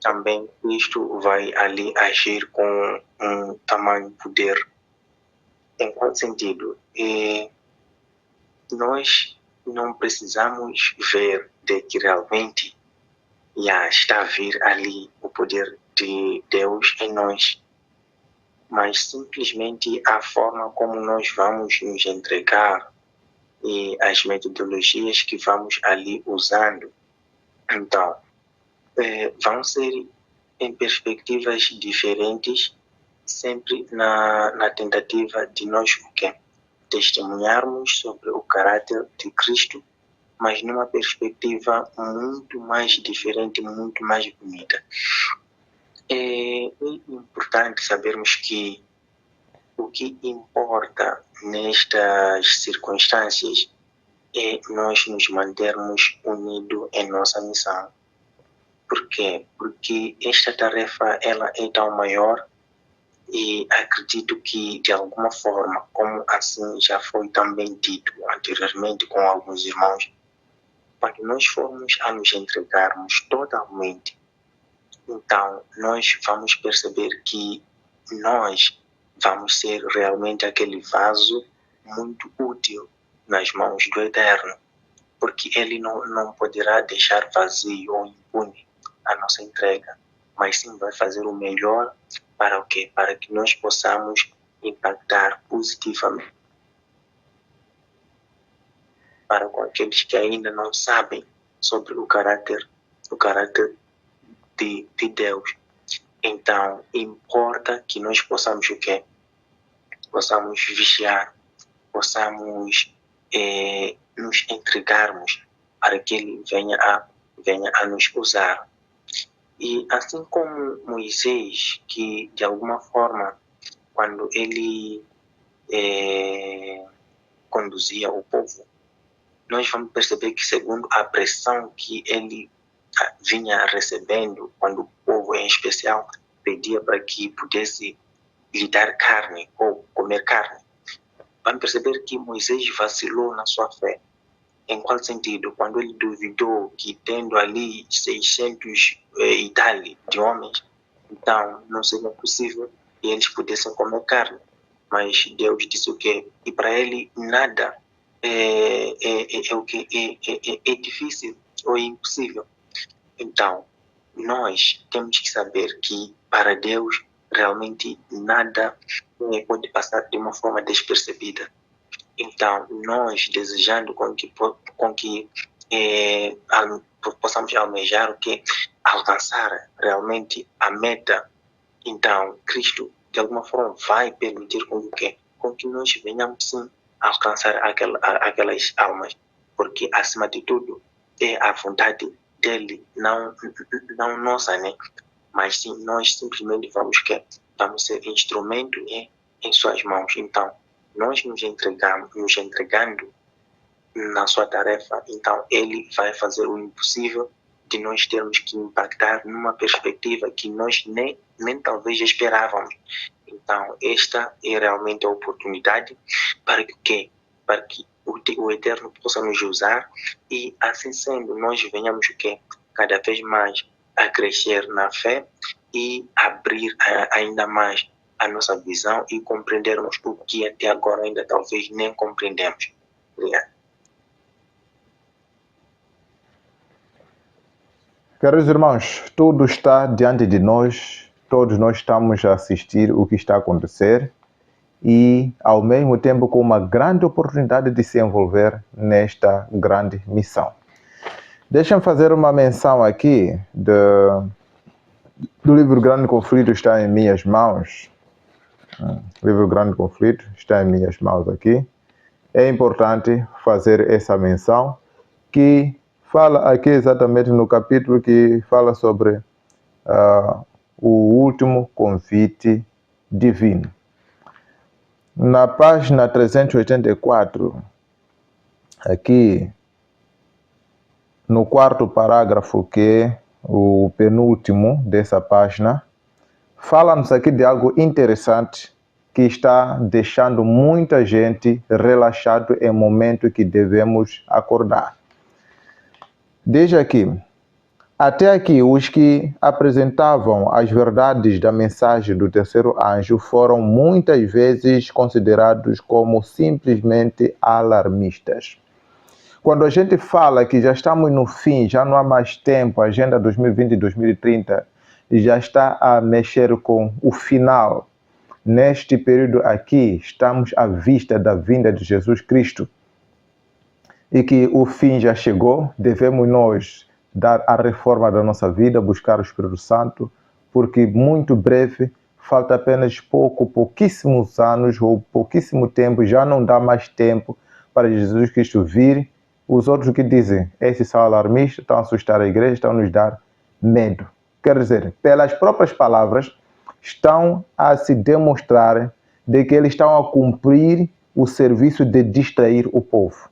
também Cristo vai ali agir com um tamanho poder. Em qual sentido? Nós não precisamos ver de que realmente está a vir ali o poder de Deus em nós, mas simplesmente a forma como nós vamos nos entregar e as metodologias que vamos ali usando, então, vão ser em perspectivas diferentes, sempre na tentativa de nós testemunharmos sobre o caráter de Cristo, mas numa perspectiva muito mais diferente, muito mais bonita. É importante sabermos que O que importa nestas circunstâncias é nós nos mantermos unidos em nossa missão. Por quê? Porque esta tarefa ela é tão maior e acredito que, de alguma forma, como assim já foi também dito anteriormente com alguns irmãos, quando nós formos a nos entregarmos totalmente, então nós vamos perceber que nós vamos ser realmente aquele vaso muito útil nas mãos do Eterno, porque Ele não poderá deixar vazio ou impune a nossa entrega, mas sim vai fazer o melhor para o quê? Para que nós possamos impactar positivamente para com aqueles que ainda não sabem sobre o caráter de Deus. Então, importa que nós possamos o quê? Possamos vigiar, possamos nos entregarmos para que Ele venha a nos usar. E assim como Moisés, que de alguma forma, quando ele conduzia o povo, nós vamos perceber que, segundo a pressão que ele vinha recebendo, quando o povo em especial pedia para que pudesse lhe dar carne ou comer carne, vamos perceber que Moisés vacilou na sua fé. Em qual sentido? Quando ele duvidou que, tendo ali 600 e tal de homens, então não seria possível que eles pudessem comer carne. Mas Deus disse o quê? E para ele nada é difícil ou é impossível. Então, nós temos que saber que para Deus realmente nada pode passar de uma forma despercebida. Então, nós desejando com que possamos almejar o que? Alcançar realmente a meta. Então, Cristo, de alguma forma, vai permitir com que nós venhamos sim alcançar aquelas almas. Porque, acima de tudo, é a vontade dele, não nossa, né? Mas sim, nós simplesmente vamos ser instrumento em suas mãos. Então, nós nos entregando na sua tarefa, então ele vai fazer o impossível de nós termos que impactar numa perspectiva que nós nem talvez esperávamos. Então, esta é realmente a oportunidade para que o Eterno possa nos usar e, assim sendo, nós venhamos cada vez mais a crescer na fé e abrir ainda mais a nossa visão e compreendermos o que até agora ainda talvez nem compreendemos. Obrigado. Caros irmãos, tudo está diante de nós, todos nós estamos a assistir o que está a acontecer e, ao mesmo tempo, com uma grande oportunidade de se envolver nesta grande missão. Deixa-me fazer uma menção aqui do livro Grande Conflito, está em minhas mãos. O livro Grande Conflito está em minhas mãos aqui. É importante fazer essa menção, que fala aqui exatamente no capítulo que fala sobre o último convite divino. Na página 384, aqui no quarto parágrafo, que é o penúltimo dessa página, fala-nos aqui de algo interessante que está deixando muita gente relaxado em momento que devemos acordar. Desde aqui, até aqui, os que apresentavam as verdades da mensagem do terceiro anjo foram muitas vezes considerados como simplesmente alarmistas. Quando a gente fala que já estamos no fim, já não há mais tempo, a Agenda 2020 e 2030 já está a mexer com o final. Neste período aqui, estamos à vista da vinda de Jesus Cristo e que o fim já chegou. Devemos nós dar a reforma da nossa vida, buscar o Espírito Santo, porque muito breve, falta apenas pouquíssimos anos ou pouquíssimo tempo, já não dá mais tempo para Jesus Cristo vir. Os outros que dizem, esses são alarmistas, estão a assustar a igreja, estão a nos dar medo. Quer dizer, pelas próprias palavras, estão a se demonstrar de que eles estão a cumprir o serviço de distrair o povo.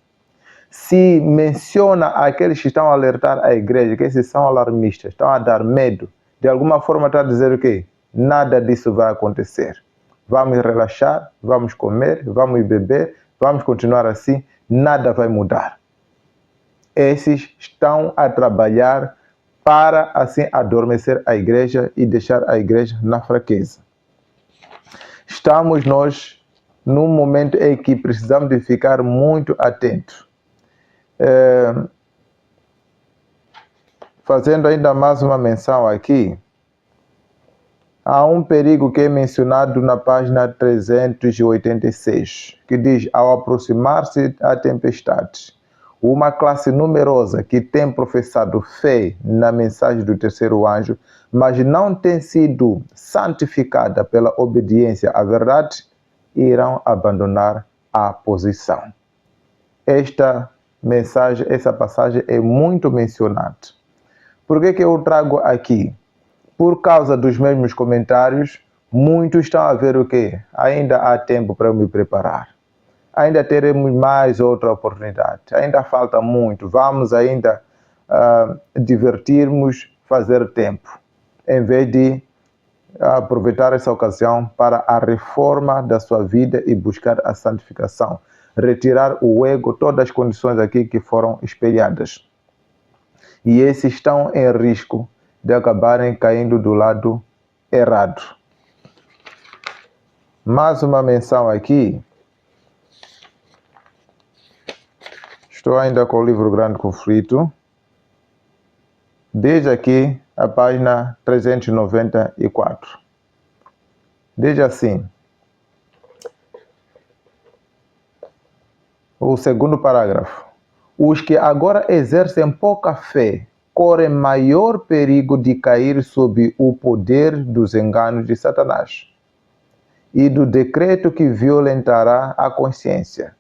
Se menciona aqueles que estão a alertar a igreja, que esses são alarmistas, estão a dar medo, de alguma forma está a dizer o quê? Nada disso vai acontecer. Vamos relaxar, vamos comer, vamos beber, vamos continuar assim, nada vai mudar. Esses estão a trabalhar para assim adormecer a igreja e deixar a igreja na fraqueza. Estamos nós num momento em que precisamos de ficar muito atentos. Fazendo ainda mais uma menção aqui, há um perigo que é mencionado na página 386, que diz: ao aproximar-se a tempestade, uma classe numerosa que tem professado fé na mensagem do terceiro anjo, mas não tem sido santificada pela obediência à verdade, irão abandonar a posição. Esta mensagem, essa passagem é muito mencionada. Por que eu trago aqui? Por causa dos mesmos comentários, muitos estão a ver o quê? Ainda há tempo para eu me preparar. Ainda teremos mais outra oportunidade. Ainda falta muito. Vamos ainda divertirmos, fazer tempo, em vez de aproveitar essa ocasião para a reforma da sua vida e buscar a santificação. Retirar o ego, todas as condições aqui que foram espelhadas. E esses estão em risco de acabarem caindo do lado errado. Mais uma menção aqui. Estou ainda com o livro Grande Conflito. Desde aqui, a página 394. Diz assim. O segundo parágrafo. Os que agora exercem pouca fé correm maior perigo de cair sob o poder dos enganos de Satanás e do decreto que violentará a consciência,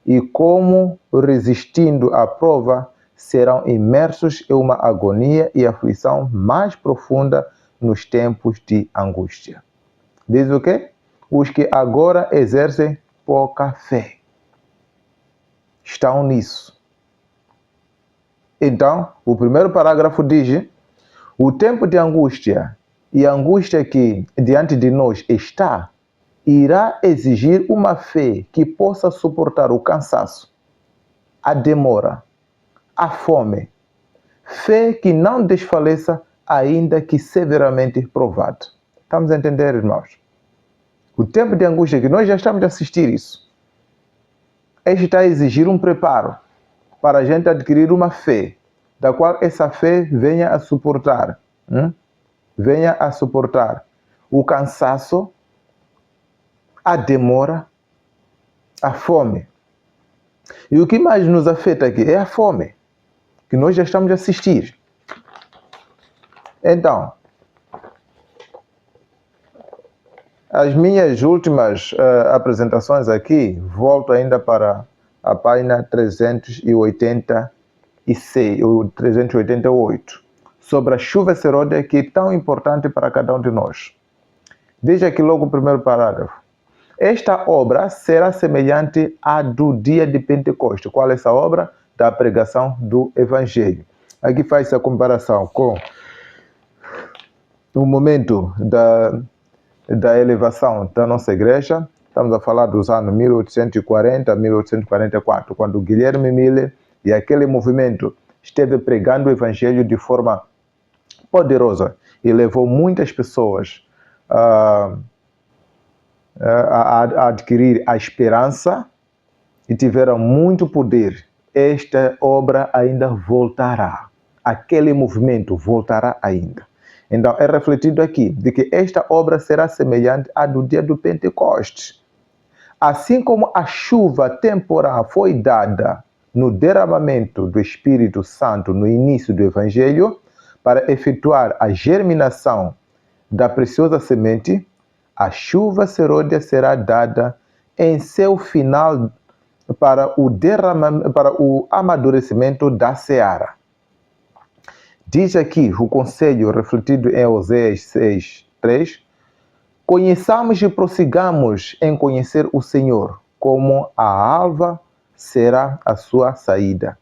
e como, resistindo à prova, serão imersos em uma agonia e aflição mais profunda nos tempos de angústia. Diz o quê? Os que agora exercem pouca fé estão nisso. Então, o primeiro parágrafo diz: o tempo de angústia e a angústia que diante de nós está, irá exigir uma fé que possa suportar o cansaço, a demora, a fome, fé que não desfaleça, ainda que severamente provada. Estamos a entender, irmãos? O tempo de angústia que nós já estamos a assistir isso, este está a exigir um preparo para a gente adquirir uma fé, da qual essa fé venha a suportar, venha a suportar o cansaço, a demora, a fome. E o que mais nos afeta aqui é a fome, que nós já estamos a assistir. Então, as minhas últimas apresentações aqui, volto ainda para a página 386 ou 388, sobre a chuva seródia, que é tão importante para cada um de nós. Diz aqui logo o primeiro parágrafo. Esta obra será semelhante à do dia de Pentecostes. Qual é essa obra? Da pregação do Evangelho. Aqui faz a comparação com o momento da elevação da nossa igreja. Estamos a falar dos anos 1840 a 1844, quando Guilherme Miller e aquele movimento esteve pregando o Evangelho de forma poderosa e levou muitas pessoas a adquirir a esperança e tiveram muito poder. Esta obra ainda voltará. Aquele movimento voltará ainda. Então, é refletido aqui de que esta obra será semelhante à do dia do Pentecostes. Assim como a chuva temporal foi dada no derramamento do Espírito Santo no início do Evangelho, para efetuar a germinação da preciosa semente, a chuva seródia será dada em seu final para o amadurecimento da seara. Diz aqui o conselho refletido em Oséias 6:3, conheçamos e prossigamos em conhecer o Senhor, como a alva será a sua saída.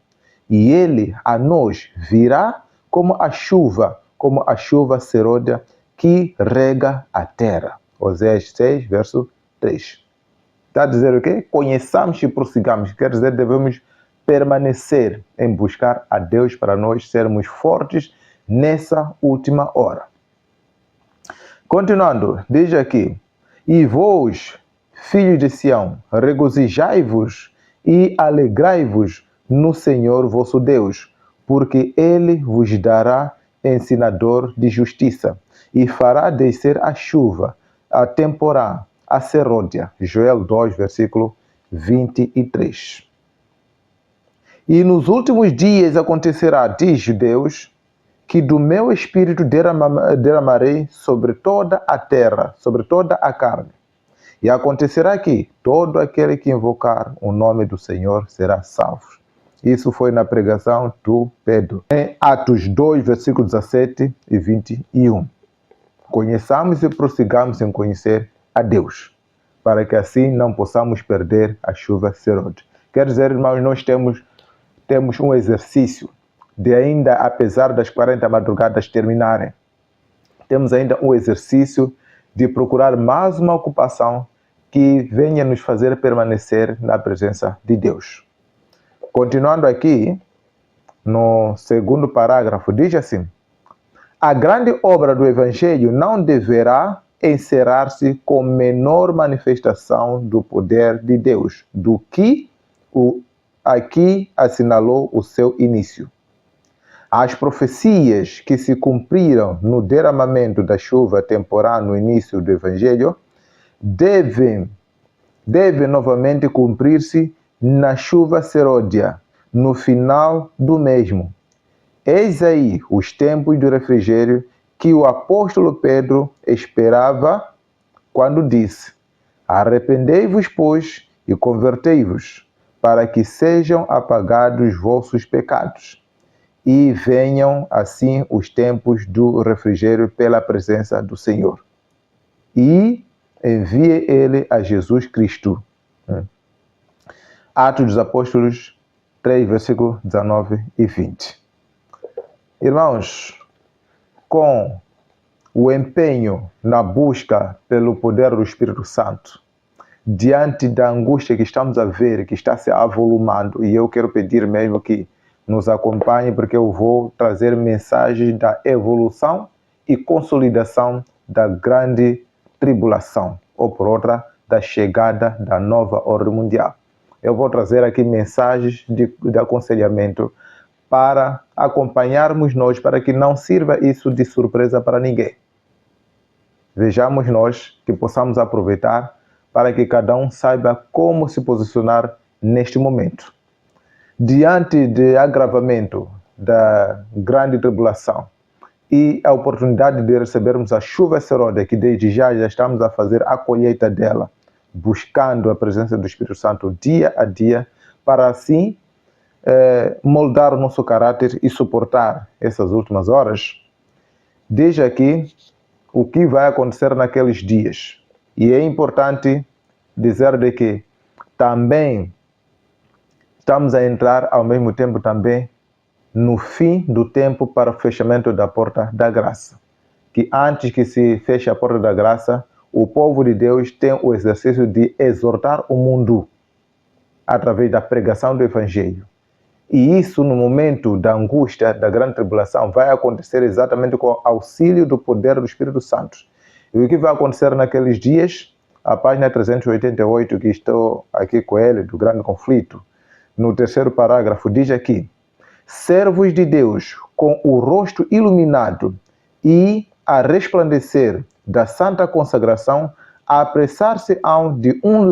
E ele a nós virá como a chuva serôdia que rega a terra. Oséias 6, verso 3. Está a dizer o quê? Conheçamos e prossigamos. Quer dizer, devemos permanecer em buscar a Deus para nós sermos fortes nessa última hora. Continuando, diz aqui: e vós, filhos de Sião, regozijai-vos e alegrai-vos no Senhor vosso Deus, porque ele vos dará ensinador de justiça e fará descer a chuva, a temporã, a serôdia. Joel 2, versículo 23. E nos últimos dias acontecerá, diz Deus, que do meu espírito derramarei sobre toda a terra, sobre toda a carne. E acontecerá que todo aquele que invocar o nome do Senhor será salvo. Isso foi na pregação do Pedro, em Atos 2, versículos 17 e 21. Conheçamos e prossigamos em conhecer a Deus, para que assim não possamos perder a chuva serôdia. Quer dizer, irmãos, nós temos um exercício de ainda, apesar das 40 madrugadas terminarem, temos ainda um exercício de procurar mais uma ocupação que venha nos fazer permanecer na presença de Deus. Continuando aqui, no segundo parágrafo, diz assim: a grande obra do Evangelho não deverá encerrar-se com menor manifestação do poder de Deus do que aqui assinalou o seu início. As profecias que se cumpriram no derramamento da chuva temporã no início do Evangelho devem novamente cumprir-se na chuva serôdia, no final do mesmo. Eis aí os tempos do refrigério que o apóstolo Pedro esperava quando disse: arrependei-vos, pois, e convertei-vos, para que sejam apagados vossos pecados, e venham assim os tempos do refrigério pela presença do Senhor. E envie ele a Jesus Cristo. Atos dos Apóstolos 3, versículos 19 e 20. Irmãos, com o empenho na busca pelo poder do Espírito Santo, diante da angústia que estamos a ver, que está se avolumando, e eu quero pedir mesmo que nos acompanhe, porque eu vou trazer mensagens da evolução e consolidação da grande tribulação, ou por outra, da chegada da nova ordem mundial. Eu vou trazer aqui mensagens de aconselhamento para acompanharmos nós, para que não sirva isso de surpresa para ninguém. Vejamos nós que possamos aproveitar para que cada um saiba como se posicionar neste momento. Diante do agravamento da grande tribulação e a oportunidade de recebermos a chuva serôdia, que desde já estamos a fazer a colheita dela, buscando a presença do Espírito Santo dia a dia, para assim moldar o nosso caráter e suportar essas últimas horas, desde aqui o que vai acontecer naqueles dias. E é importante dizer de que também estamos a entrar ao mesmo tempo também no fim do tempo para o fechamento da porta da graça. Que antes que se feche a porta da graça, o povo de Deus tem o exercício de exortar o mundo através da pregação do Evangelho. E isso, no momento da angústia, da grande tribulação, vai acontecer exatamente com o auxílio do poder do Espírito Santo. E o que vai acontecer naqueles dias? A página 388, que estou aqui com ele, do grande conflito, no terceiro parágrafo, diz aqui: servos de Deus com o rosto iluminado e a resplandecer da santa consagração, a apressar-se-ão de um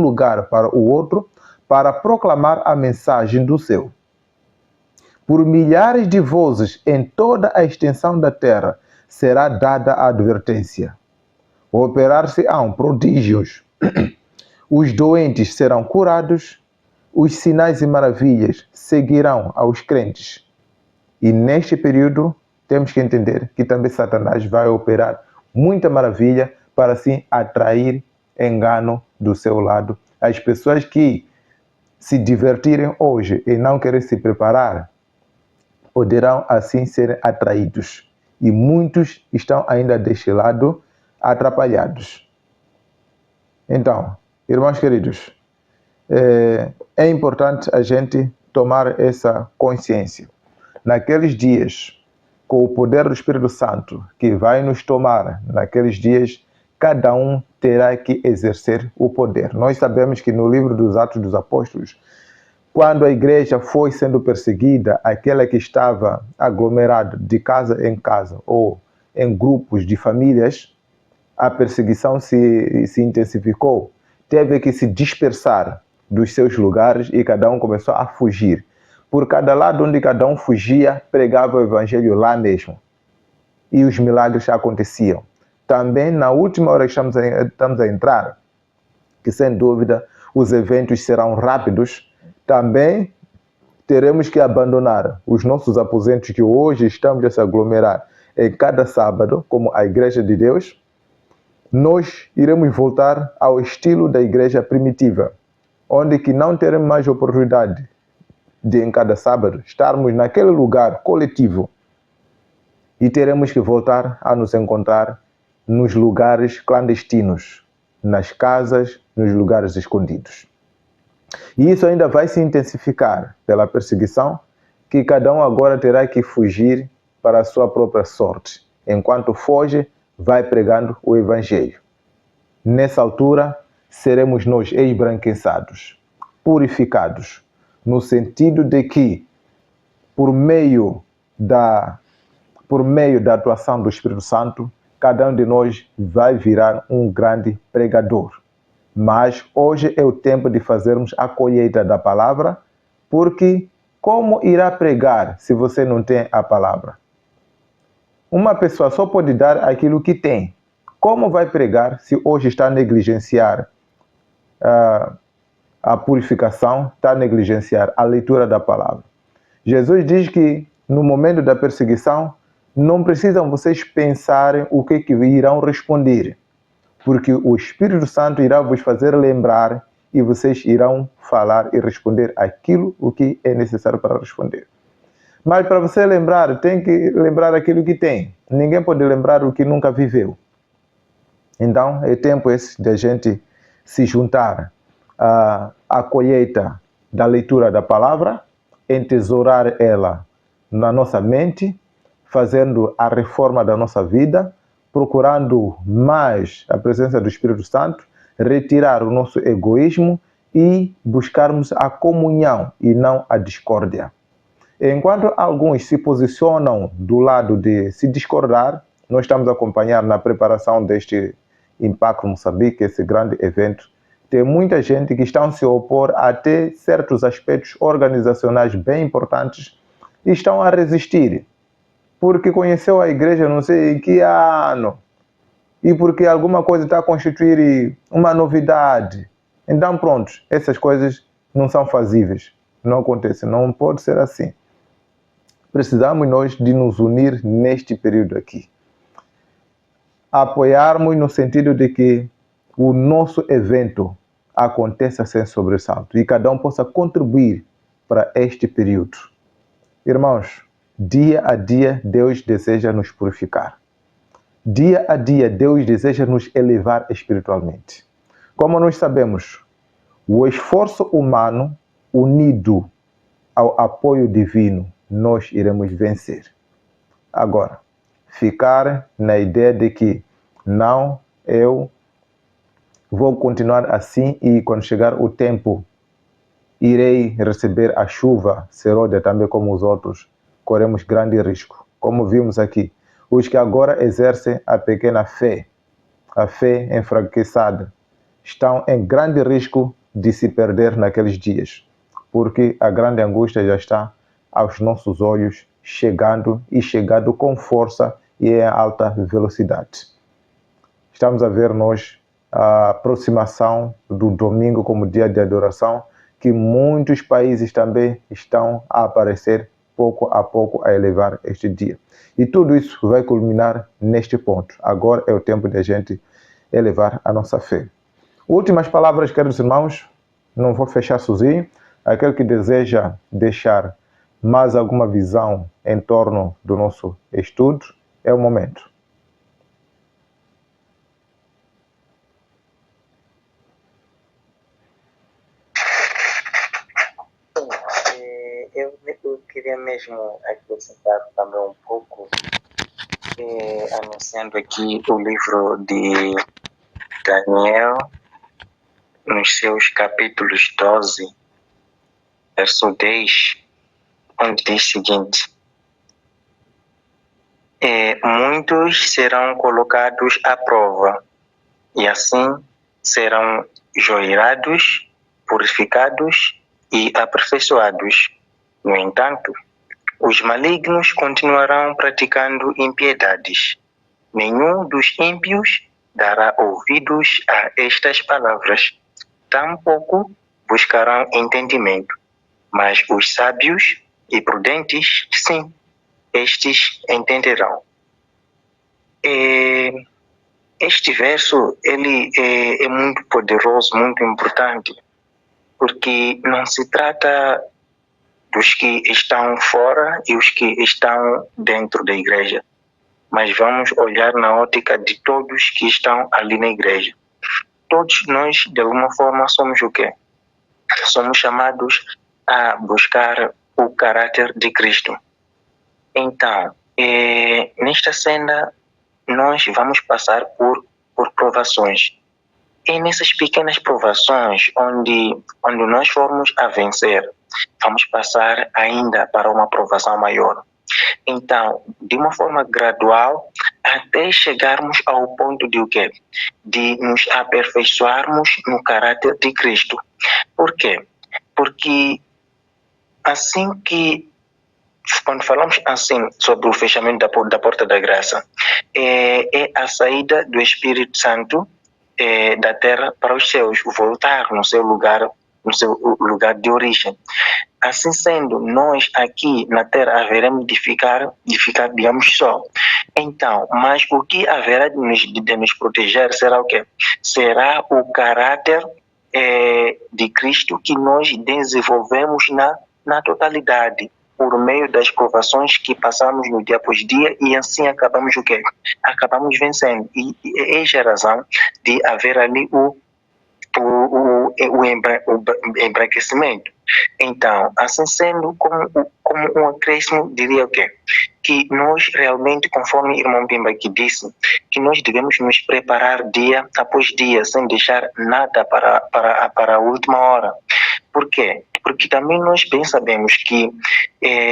lugar para o outro, para proclamar a mensagem do céu. Por milhares de vozes em toda a extensão da terra será dada a advertência. Operar-se-ão prodígios, os doentes serão curados, os sinais e maravilhas seguirão aos crentes. E neste período temos que entender que também Satanás vai operar muita maravilha para assim atrair engano do seu lado. As pessoas que se divertirem hoje e não querem se preparar, poderão assim ser atraídos. E muitos estão ainda deste lado atrapalhados. Então, irmãos queridos, é importante a gente tomar essa consciência. Naqueles dias, com o poder do Espírito Santo que vai nos tomar, naqueles dias, cada um terá que exercer o poder. Nós sabemos que no livro dos Atos dos Apóstolos, quando a igreja foi sendo perseguida, aquela que estava aglomerada de casa em casa ou em grupos de famílias, a perseguição se intensificou. Teve que se dispersar dos seus lugares e cada um começou a fugir. Por cada lado onde cada um fugia, pregava o evangelho lá mesmo. E os milagres aconteciam. Também na última hora que estamos a entrar, que sem dúvida os eventos serão rápidos, também teremos que abandonar os nossos aposentos que hoje estamos a se aglomerar em cada sábado, como a Igreja de Deus. Nós iremos voltar ao estilo da igreja primitiva, onde que não teremos mais oportunidade de, em cada sábado, estarmos naquele lugar coletivo e teremos que voltar a nos encontrar nos lugares clandestinos, nas casas, nos lugares escondidos. E isso ainda vai se intensificar pela perseguição, que cada um agora terá que fugir para a sua própria sorte. Enquanto foge, vai pregando o Evangelho. Nessa altura, seremos nós esbranquiçados, purificados, no sentido de que, por meio da atuação do Espírito Santo, cada um de nós vai virar um grande pregador. Mas hoje é o tempo de fazermos a colheita da palavra, porque como irá pregar se você não tem a palavra? Uma pessoa só pode dar aquilo que tem. Como vai pregar se hoje está a negligenciar a purificação, está a negligenciar a leitura da palavra? Jesus diz que no momento da perseguição, não precisam vocês pensarem o que irão responder, porque o Espírito Santo irá vos fazer lembrar e vocês irão falar e responder aquilo o que é necessário para responder. Mas para você lembrar, tem que lembrar aquilo que tem. Ninguém pode lembrar o que nunca viveu. Então, é tempo esse de a gente se juntar à colheita da leitura da palavra, entesourar ela na nossa mente, fazendo a reforma da nossa vida, procurando mais a presença do Espírito Santo, retirar o nosso egoísmo e buscarmos a comunhão e não a discórdia. Enquanto alguns se posicionam do lado de se discordar, nós estamos a acompanhar na preparação deste Impacto Moçambique, esse grande evento. Tem muita gente que está a se opor até certos aspectos organizacionais bem importantes e estão a resistir, porque conheceu a igreja não sei em que ano e porque alguma coisa está a constituir uma novidade. Então pronto, essas coisas não são fazíveis, não acontece, não pode ser assim. Precisamos nós de nos unir neste período aqui. Apoiarmos no sentido de que o nosso evento aconteça sem sobressalto e cada um possa contribuir para este período. Irmãos, dia a dia Deus deseja nos purificar. Dia a dia Deus deseja nos elevar espiritualmente. Como nós sabemos, o esforço humano unido ao apoio divino, nós iremos vencer. Agora, ficar na ideia de que não, eu vou continuar assim e quando chegar o tempo irei receber a chuva serôdia também como os outros, corremos grande risco. Como vimos aqui, os que agora exercem a pequena fé, a fé enfraquecida, estão em grande risco de se perder naqueles dias, porque a grande angústia já está aos nossos olhos, chegando com força e em alta velocidade. Estamos a ver nós a aproximação do domingo como dia de adoração, que muitos países também estão a aparecer pouco a pouco a elevar este dia. E tudo isso vai culminar neste ponto. Agora é o tempo de a gente elevar a nossa fé. Últimas palavras, queridos irmãos, não vou fechar sozinho. Aquele que deseja deixar mais alguma visão em torno do nosso estudo, é o momento. Eu queria mesmo acrescentar também um pouco, anunciando aqui o livro de Daniel, nos seus capítulos 12, verso 10, onde diz o seguinte: muitos serão colocados à prova, e assim serão joirados, purificados e aperfeiçoados. No entanto, os malignos continuarão praticando impiedades. Nenhum dos ímpios dará ouvidos a estas palavras, tampouco buscarão entendimento. Mas os sábios e prudentes, sim, estes entenderão. Este verso ele é muito poderoso, muito importante, porque não se trata dos que estão fora e os que estão dentro da igreja, mas vamos olhar na ótica de todos que estão ali na igreja. Todos nós, de alguma forma, somos o quê? Somos chamados a buscar o caráter de Cristo. Então, nesta cena, nós vamos passar por provações. É nessas pequenas provações onde nós formos a vencer, vamos passar ainda para uma provação maior. Então, de uma forma gradual, até chegarmos ao ponto de o quê? De nos aperfeiçoarmos no caráter de Cristo. Por quê? Porque assim que, quando falamos assim sobre o fechamento da porta da graça, é a saída do Espírito Santo da terra para os céus, voltar no seu lugar de origem. Assim sendo, nós aqui na terra haveremos de ficar, digamos, só. Então, mas o que haverá de nos proteger será o quê? Será o caráter de Cristo que nós desenvolvemos na totalidade, por meio das provações que passamos no dia após dia, e assim acabamos o quê? Acabamos vencendo. E é a razão de haver ali o embranquecimento. Então, assim sendo, como um acréscimo, diria o quê? Que nós realmente, conforme o irmão Bimba aqui disse, que nós devemos nos preparar dia após dia, sem deixar nada para a última hora. Por quê? Porque também nós bem sabemos que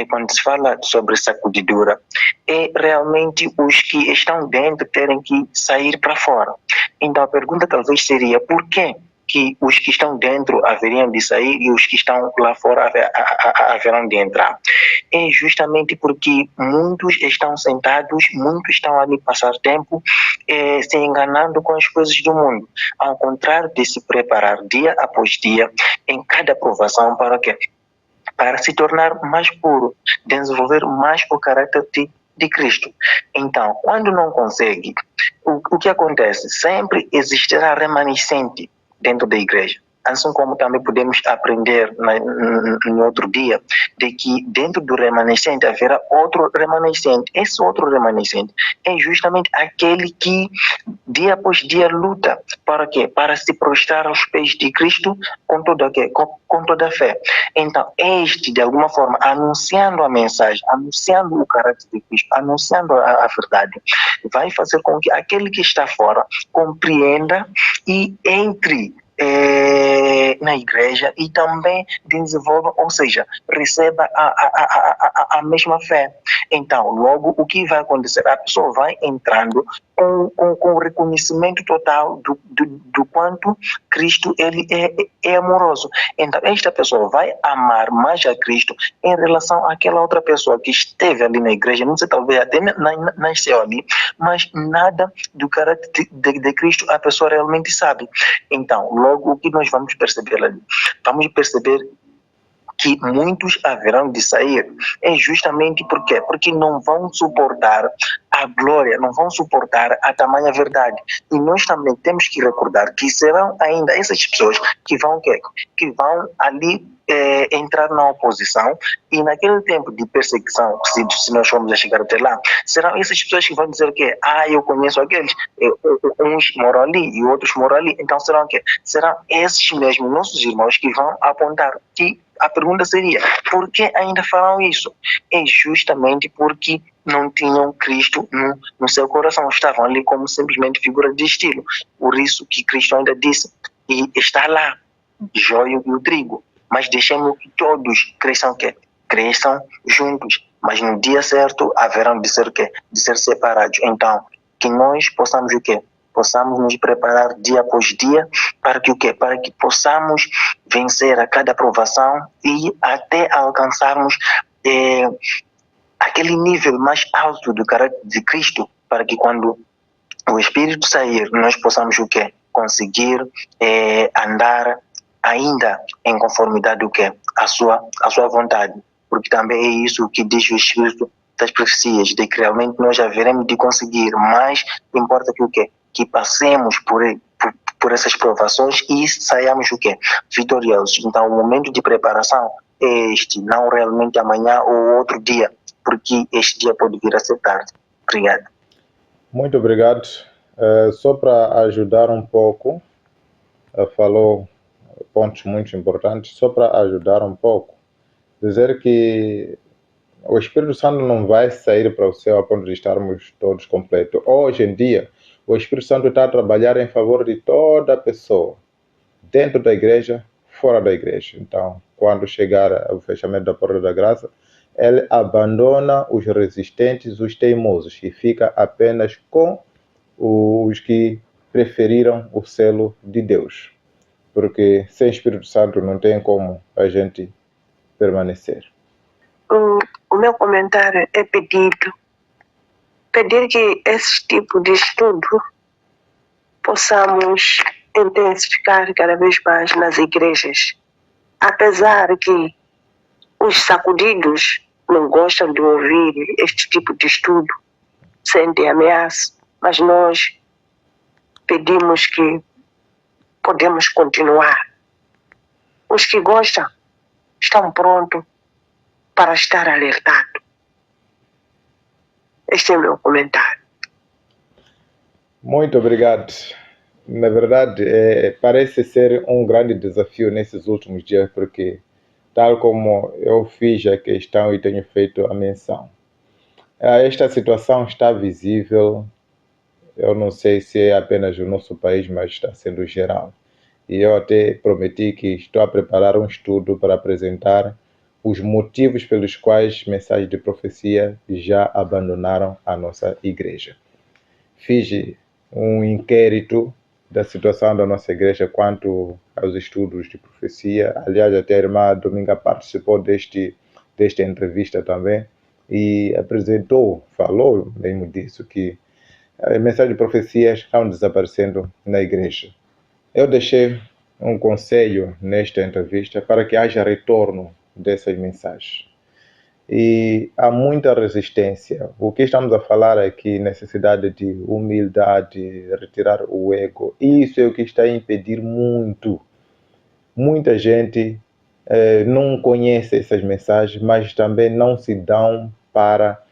quando se fala sobre sacudidura, é realmente os que estão dentro terem que sair para fora. Então a pergunta talvez seria: por quê que os que estão dentro haveriam de sair e os que estão lá fora haverão de entrar? É justamente porque muitos estão sentados, muitos estão ali passar tempo se enganando com as coisas do mundo, ao contrário de se preparar dia após dia em cada provação para quê? Para se tornar mais puro, desenvolver mais o caráter de Cristo. Então, quando não consegue, o que acontece? Sempre existirá remanescente dentro da igreja. Assim como também podemos aprender no outro dia, de que dentro do remanescente haverá outro remanescente. Esse outro remanescente é justamente aquele que dia após dia luta para quê? Para se prostrar aos pés de Cristo com toda a fé. Então, este, de alguma forma, anunciando a mensagem, anunciando o caráter de Cristo, anunciando a verdade, vai fazer com que aquele que está fora compreenda e entre na igreja e também desenvolva, ou seja, receba a mesma fé. Então, logo, o que vai acontecer? A pessoa vai entrando com o reconhecimento total do quanto Cristo ele é amoroso. Então, esta pessoa vai amar mais a Cristo em relação àquela outra pessoa que esteve ali na igreja, não sei, talvez até nasceu ali, mas nada do caráter de Cristo a pessoa realmente sabe. Então, logo, o que nós vamos perceber ali? Vamos perceber que muitos haverão de sair. É justamente por quê? Porque não vão suportar a glória, não vão suportar a tamanha verdade. E nós também temos que recordar que serão ainda essas pessoas que vão, que vão ali entrar na oposição, e naquele tempo de perseguição, se nós formos a chegar até lá, serão essas pessoas que vão dizer que eu conheço aqueles, uns moram ali e outros moram ali. Então serão o quê? Serão esses mesmos nossos irmãos que vão apontar. Que a pergunta seria, por que ainda falam isso? É justamente porque não tinham Cristo no seu coração, estavam ali como simplesmente figura de estilo. Por isso que Cristo ainda disse, e está lá, joio e o trigo, mas deixemos que todos cresçam, cresçam juntos, mas no dia certo haverão de ser de ser separados. Então, que nós possamos possamos nos preparar dia após dia para que para que possamos vencer a cada provação e até alcançarmos aquele nível mais alto do caráter de Cristo, para que quando o Espírito sair, nós possamos conseguir andar ainda em conformidade a sua vontade, porque também é isso que diz o Espírito das profecias, de que realmente nós haveremos de conseguir, mas importa que passemos por essas provações e saiamos vitoriosos. Então o momento de preparação é este, não realmente amanhã ou outro dia, porque este dia pode vir a ser tarde. Obrigado. Muito obrigado. Só para ajudar um pouco, falou pontos muito importantes, só para ajudar um pouco, dizer que o Espírito Santo não vai sair para o céu a ponto de estarmos todos completos. Hoje em dia, o Espírito Santo está a trabalhar em favor de toda a pessoa, dentro da igreja, fora da igreja. Então, quando chegar o fechamento da porta da graça, ele abandona os resistentes, os teimosos, e fica apenas com os que preferiram o selo de Deus. Porque sem Espírito Santo não tem como a gente permanecer. O meu comentário é pedir que esse tipo de estudo possamos intensificar cada vez mais nas igrejas. Apesar que os sacudidos não gostam de ouvir este tipo de estudo, sentem ameaça, mas nós pedimos que podemos continuar. Os que gostam estão prontos para estar alertados. Este é o meu comentário. Muito obrigado. Na verdade, parece ser um grande desafio nesses últimos dias, porque, tal como eu fiz a questão e tenho feito a menção, esta situação está visível. Eu não sei se é apenas o nosso país, mas está sendo geral. E eu até prometi que estou a preparar um estudo para apresentar os motivos pelos quais mensagens de profecia já abandonaram a nossa igreja. Fiz um inquérito da situação da nossa igreja quanto aos estudos de profecia. Aliás, até a irmã Dominga participou desta entrevista também e falou mesmo disso, que as mensagens de profecia estão desaparecendo na igreja. Eu deixei um conselho nesta entrevista para que haja retorno dessas mensagens. E há muita resistência. O que estamos a falar aqui, necessidade de humildade, retirar o ego, isso é o que está a impedir muita gente não conhece essas mensagens, mas também não se dão para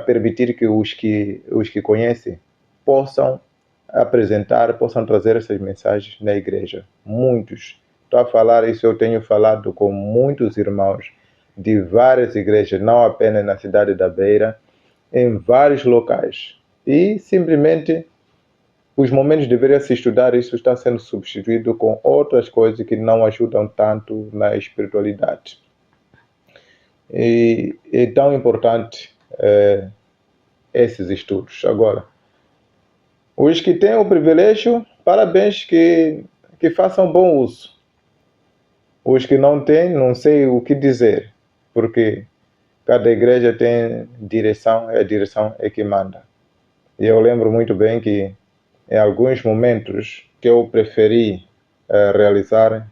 permitir que os que conhecem possam apresentar, possam trazer essas mensagens na igreja. Muitos. Estou a falar isso, eu tenho falado com muitos irmãos de várias igrejas, não apenas na cidade da Beira, em vários locais. E simplesmente os momentos deveriam se estudar, isso está sendo substituído com outras coisas que não ajudam tanto na espiritualidade. E é tão importante esses estudos. Agora, os que têm o privilégio, parabéns, que façam bom uso. Os que não têm, não sei o que dizer, porque cada igreja tem direção, e a direção é que manda. E eu lembro muito bem que em alguns momentos que eu preferi realizar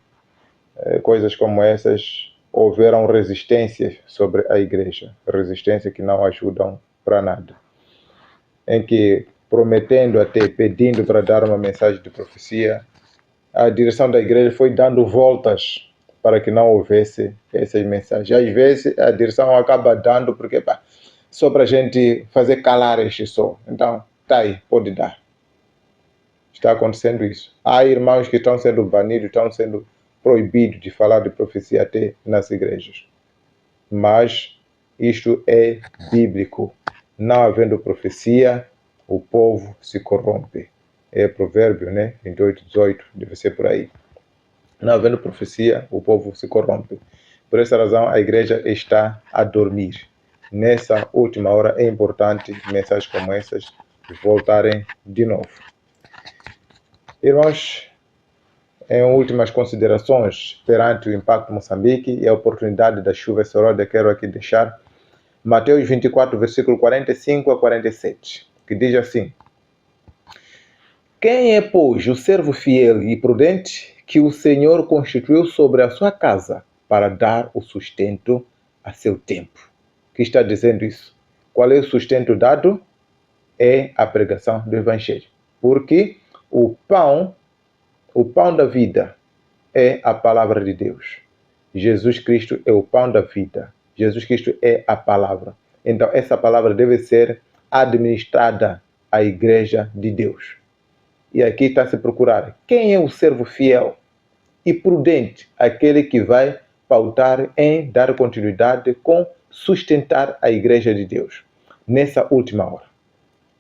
coisas como essas, houveram resistências sobre a igreja, resistências que não ajudam para nada, em que prometendo até, pedindo para dar uma mensagem de profecia, a direção da igreja foi dando voltas para que não houvesse essas mensagens. Às vezes a direção acaba dando porque só para a gente fazer calar este som. Então, tá aí, pode dar. Está acontecendo isso. Há irmãos que estão sendo banidos, estão sendo proibidos de falar de profecia até nas igrejas. Mas isto é bíblico. Não havendo profecia, o povo se corrompe. É provérbio, né? 28, 18, deve ser por aí. Não havendo profecia, o povo se corrompe. Por essa razão, a igreja está a dormir. Nessa última hora, é importante mensagens como essas voltarem de novo. Irmãos, em últimas considerações perante o impacto Moçambique e a oportunidade da chuva Sororda, quero aqui deixar Mateus 24, versículo 45 a 47, que diz assim: Quem é, pois, o servo fiel e prudente que o Senhor constituiu sobre a sua casa para dar o sustento a seu tempo? Que está dizendo isso? Qual é o sustento dado? É a pregação do Evangelho. Porque o pão da vida é a palavra de Deus. Jesus Cristo é o pão da vida. Jesus Cristo é a palavra. Então, essa palavra deve ser administrada à igreja de Deus. E aqui está a se procurar quem é o servo fiel e prudente, aquele que vai pautar em dar continuidade com sustentar a igreja de Deus nessa última hora.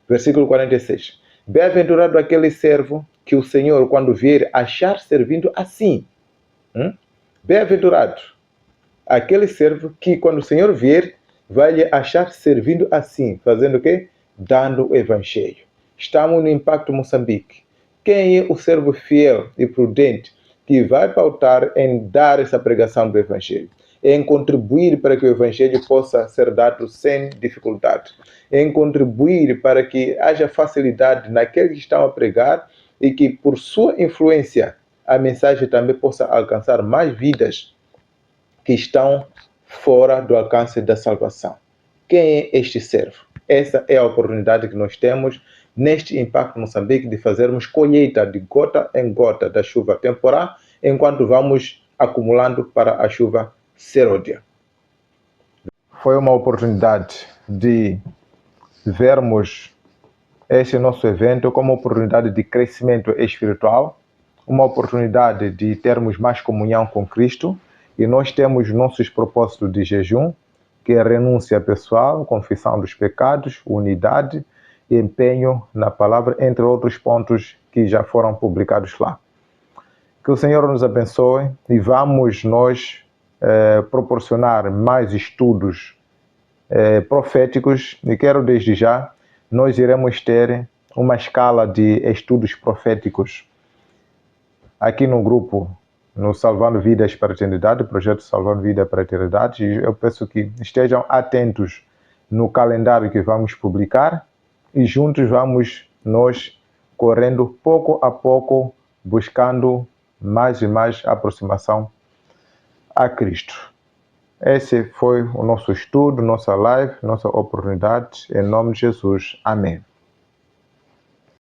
Versículo 46. Bem-aventurado aquele servo que o Senhor, quando vier, achar servindo assim. Bem-aventurado aquele servo que, quando o Senhor vier, vai lhe achar servindo assim. Fazendo o quê? Dando o Evangelho. Estamos no Impacto Moçambique. Quem é o servo fiel e prudente que vai pautar em dar essa pregação do Evangelho? Em contribuir para que o Evangelho possa ser dado sem dificuldade. Em contribuir para que haja facilidade naqueles que estão a pregar e que, por sua influência, a mensagem também possa alcançar mais vidas que estão fora do alcance da salvação. Quem é este servo? Essa é a oportunidade que nós temos neste Impacto Moçambique de fazermos colheita de gota em gota da chuva temporal, enquanto vamos acumulando para a chuva serôdia. Foi uma oportunidade de vermos este nosso evento como uma oportunidade de crescimento espiritual, uma oportunidade de termos mais comunhão com Cristo, e nós temos nossos propósitos de jejum, que é renúncia pessoal, confissão dos pecados, unidade e empenho na palavra, entre outros pontos que já foram publicados lá. Que o Senhor nos abençoe e vamos nós proporcionar mais estudos proféticos, e quero desde já, nós iremos ter uma escala de estudos proféticos aqui no grupo, no Salvando Vidas para a Eternidade, projeto Salvando Vida para a Eternidade. E eu peço que estejam atentos no calendário que vamos publicar e juntos vamos nós correndo pouco a pouco, buscando mais e mais aproximação a Cristo. Esse foi o nosso estudo, nossa live, nossa oportunidade. Em nome de Jesus. Amém.